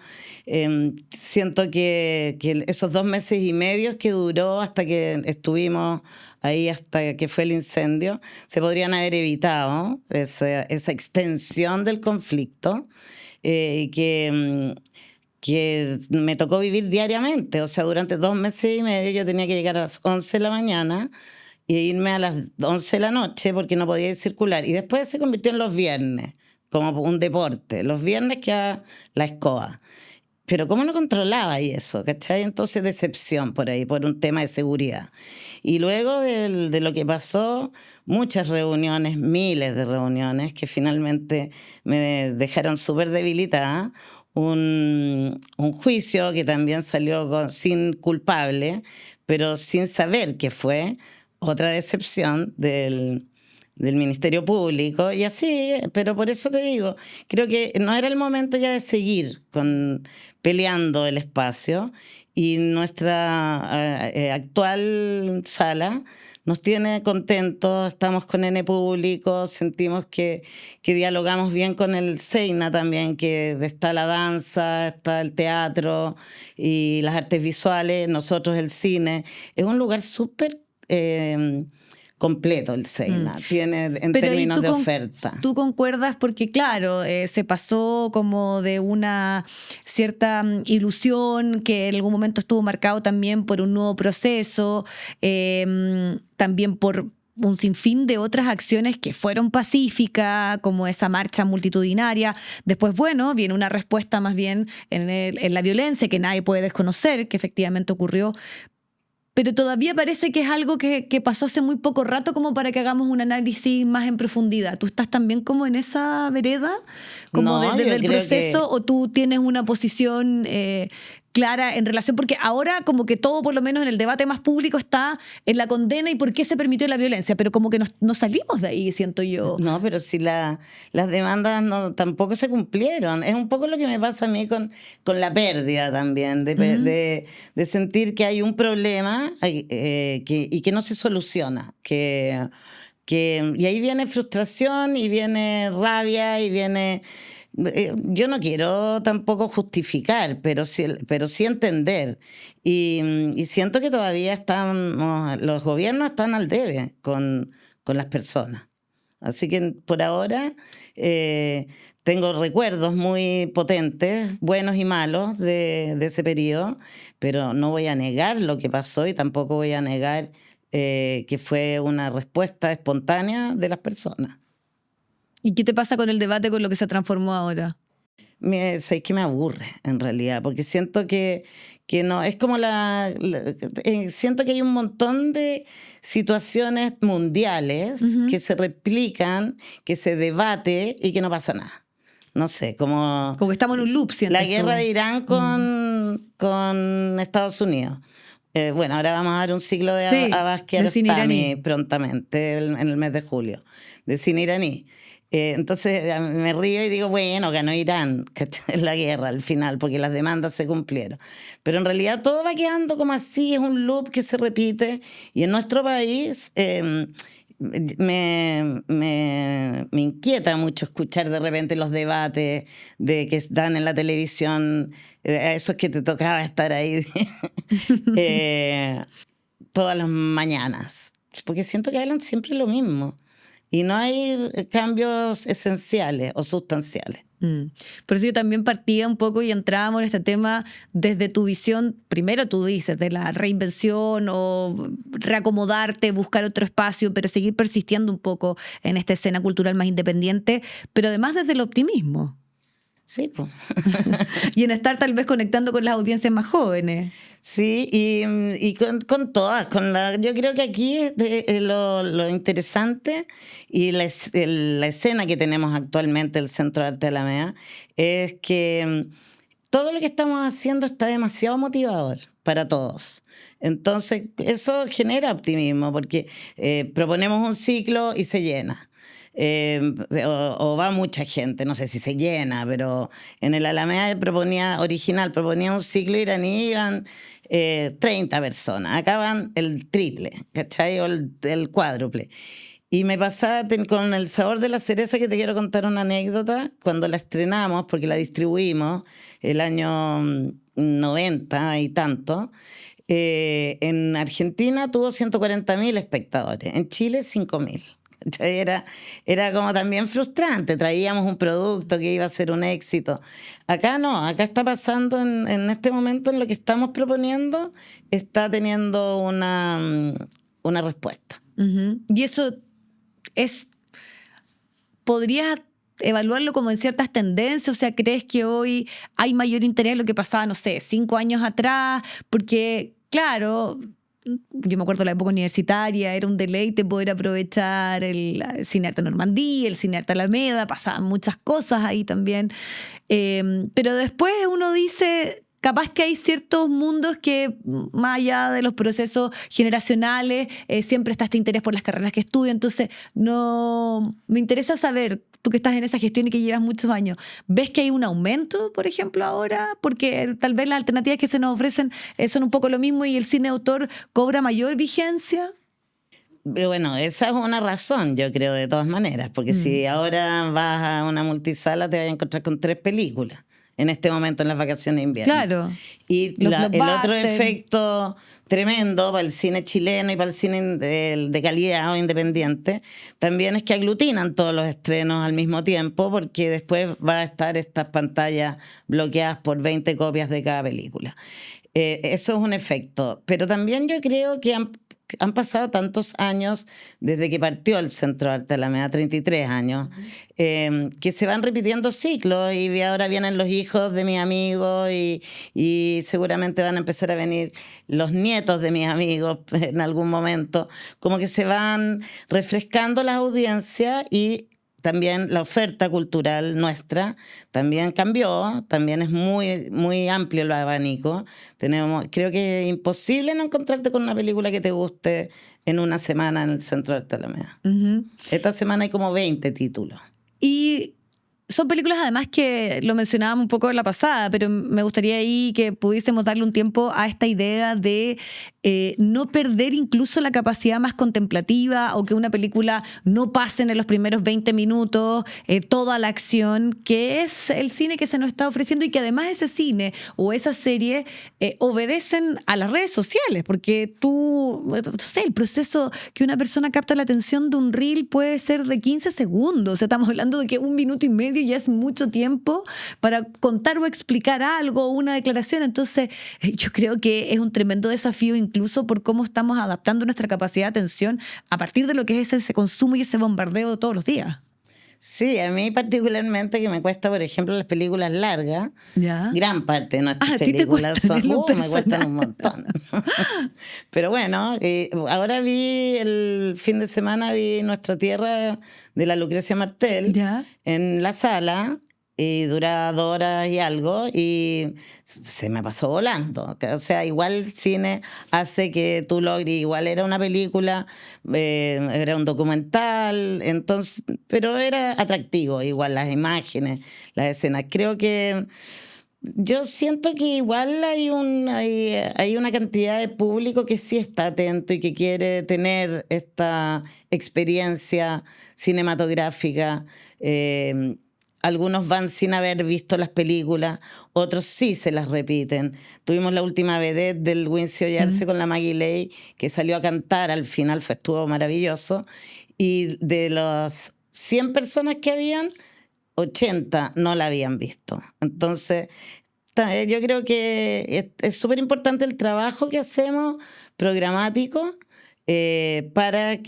Siento que esos 2 meses y medio que duró hasta que estuvimos ahí, hasta que fue el incendio, se podrían haber evitado esa extensión del conflicto, que me tocó vivir diariamente. O sea, durante 2 meses y medio yo tenía que llegar a las 11 de la mañana e irme a las 11 de la noche porque no podía ir circular. Y después se convirtió en los viernes, como un deporte. Los viernes queda la escoba. Pero ¿cómo no controlaba ahí eso? ¿Cachai? Entonces decepción por ahí, por un tema de seguridad. Y luego de lo que pasó, muchas reuniones, miles de reuniones que finalmente me dejaron súper debilitada. Un juicio que también salió sin culpable, pero sin saber qué fue, otra decepción del Ministerio Público, y así, pero por eso te digo, creo que no era el momento ya de seguir peleando el espacio, y nuestra actual sala nos tiene contentos, estamos con N Público, sentimos que dialogamos bien con el SEINA también, que está la danza, está el teatro y las artes visuales, nosotros el cine. Es un lugar súper completo el SEINA, tiene en términos de oferta. ¿Tú concuerdas? Porque claro, se pasó como de una cierta ilusión que en algún momento estuvo marcado también por un nuevo proceso, también por un sinfín de otras acciones que fueron pacíficas, como esa marcha multitudinaria. Después, bueno, viene una respuesta más bien en la violencia que nadie puede desconocer, que efectivamente ocurrió. Pero todavía parece que es algo que pasó hace muy poco rato como para que hagamos un análisis más en profundidad. ¿Tú estás también como en esa vereda? Como No, desde el proceso, que... ¿o tú tienes una posición clara en relación? Porque ahora como que todo, por lo menos en el debate más público, está en la condena y por qué se permitió la violencia, pero como que no salimos de ahí, siento yo. No, pero si las demandas tampoco se cumplieron. Es un poco lo que me pasa a mí con la pérdida también, de sentir que hay un problema y que no se soluciona, y ahí viene frustración y viene rabia y viene... Yo no quiero tampoco justificar, pero sí entender. Y siento que todavía los gobiernos están al debe con las personas. Así que por ahora tengo recuerdos muy potentes, buenos y malos, de ese periodo, pero no voy a negar lo que pasó y tampoco voy a negar que fue una respuesta espontánea de las personas. ¿Y qué te pasa con el debate, con lo que se transformó ahora? Sé que me aburre, en realidad, porque siento que no, es como siento que hay un montón de situaciones mundiales que se replican, que se debate y que no pasa nada. No sé, como que estamos en un loop, ¿sientes la guerra de Irán con Estados Unidos. Bueno, ahora vamos a dar un ciclo de Abbas Kiarostami prontamente, en el mes de julio, de cine iraní. Entonces me río y digo, bueno, ganó Irán, es la guerra al final, porque las demandas se cumplieron. Pero en realidad todo va quedando como así, es un loop que se repite. Y en nuestro país me inquieta mucho escuchar de repente los debates que dan en la televisión, esos que te tocaba estar ahí todas las mañanas. Porque siento que hablan siempre lo mismo. Y no hay cambios esenciales o sustanciales. Por eso yo también partía un poco y entrábamos en este tema desde tu visión, primero tú dices, de la reinvención o reacomodarte, buscar otro espacio, pero seguir persistiendo un poco en esta escena cultural más independiente, pero además desde el optimismo. Sí, pues. Y en estar tal vez conectando con las audiencias más jóvenes. Sí, y con todas, yo creo que aquí lo interesante y la escena que tenemos actualmente el Centro de Arte de Alameda es que todo lo que estamos haciendo está demasiado motivador para todos. Entonces, eso genera optimismo porque proponemos un ciclo y se llena. O va mucha gente, no sé si se llena, pero en el Alameda proponía un ciclo iraní, iban 30 personas, acá van el triple, ¿cachai? O el cuádruple. Y me pasaba con El sabor de la cereza, que te quiero contar una anécdota. Cuando la estrenamos, porque la distribuimos el año 90 y tanto, en Argentina tuvo 140.000 espectadores, en Chile 5.000. Era como también frustrante. Traíamos un producto que iba a ser un éxito. Acá no, acá está pasando en este momento, en lo que estamos proponiendo, está teniendo una respuesta. Y eso ¿podrías evaluarlo como en ciertas tendencias? O sea, ¿crees que hoy hay mayor interés en lo que pasaba, no sé, 5 años atrás? Porque, claro, yo me acuerdo de la época universitaria, era un deleite poder aprovechar el Cine Arte Normandía, el Cine Arte Alameda, pasaban muchas cosas ahí también. Pero después uno dice, capaz que hay ciertos mundos que, más allá de los procesos generacionales, siempre está este interés por las carreras que estudio. Entonces, no me interesa saber, tú que estás en esa gestión y que llevas muchos años, ¿ves que hay un aumento, por ejemplo, ahora? Porque tal vez las alternativas que se nos ofrecen son un poco lo mismo y el cine de autor cobra mayor vigencia. Bueno, esa es una razón, yo creo, de todas maneras, porque si ahora vas a una multisala te vas a encontrar con 3 películas en este momento en las vacaciones de invierno. Claro. Y el otro efecto tremendo para el cine chileno y para el cine de calidad o independiente también es que aglutinan todos los estrenos al mismo tiempo, porque después va a estar estas pantallas bloqueadas por 20 copias de cada película. Eso es un efecto. Pero también yo creo que han pasado tantos años desde que partió el Centro de Arte de Alameda, 33 años, que se van repitiendo ciclos y ahora vienen los hijos de mis amigos y seguramente van a empezar a venir los nietos de mis amigos en algún momento, como que se van refrescando las audiencias y también la oferta cultural nuestra también cambió, también es muy, muy amplio el abanico. Creo que es imposible no encontrarte con una película que te guste en una semana en el Centro de Arte de Alameda. Esta semana hay como 20 títulos. Y son películas además que lo mencionábamos un poco en la pasada, pero me gustaría ahí que pudiésemos darle un tiempo a esta idea de no perder incluso la capacidad más contemplativa, o que una película no pase en los primeros 20 minutos toda la acción, que es el cine que se nos está ofreciendo, y que además ese cine o esa serie obedecen a las redes sociales, porque no sé, el proceso que una persona capta la atención de un reel puede ser de 15 segundos. O sea, estamos hablando de que 1 minuto y medio ya es mucho tiempo para contar o explicar algo, una declaración. Entonces, yo creo que es un tremendo desafío, incluso por cómo estamos adaptando nuestra capacidad de atención a partir de lo que es ese consumo y ese bombardeo de todos los días. Sí, a mí particularmente, que me cuesta, por ejemplo, las películas largas. ¿Ya? Gran parte de nuestras ¿A ti te películas cuestan me cuestan un montón. Pero bueno, ahora el fin de semana vi Nuestra Tierra de la Lucrecia Martel. ¿Ya? En la sala, y dura 2 horas y algo, y se me pasó volando. O sea, igual el cine hace que tú logres, igual era una película, era un documental, entonces, pero era atractivo, igual las imágenes, las escenas. Creo que yo siento que igual hay una cantidad de público que sí está atento y que quiere tener esta experiencia cinematográfica. Algunos van sin haber visto las películas, otros sí se las repiten. Tuvimos la última vedette del Wincy Oyarse con la Maggie Ley, que salió a cantar al final, estuvo maravilloso. Y de las 100 personas que habían, 80 no la habían visto. Entonces, yo creo que es súper importante el trabajo que hacemos programático para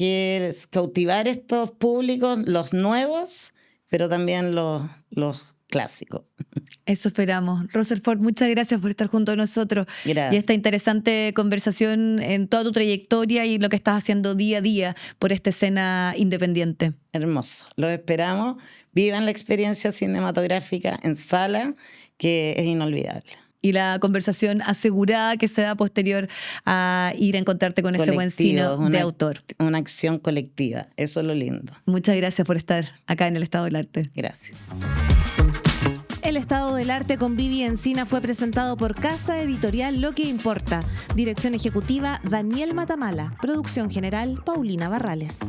cautivar estos públicos, los nuevos, pero también los clásico. Eso esperamos. Rutherford, muchas gracias por estar junto a nosotros. Gracias. Y esta interesante conversación en toda tu trayectoria y lo que estás haciendo día a día por esta escena independiente. Hermoso. Los esperamos. Vivan la experiencia cinematográfica en sala, que es inolvidable. Y la conversación asegurada que se da posterior a ir a encontrarte con ese buen cine de autor. Una acción colectiva. Eso es lo lindo. Muchas gracias por estar acá en el Estado del Arte. Gracias. El Estado del Arte con Vivi Encina fue presentado por Casa Editorial Lo que Importa. Dirección ejecutiva Daniel Matamala. Producción general Paulina Barrales.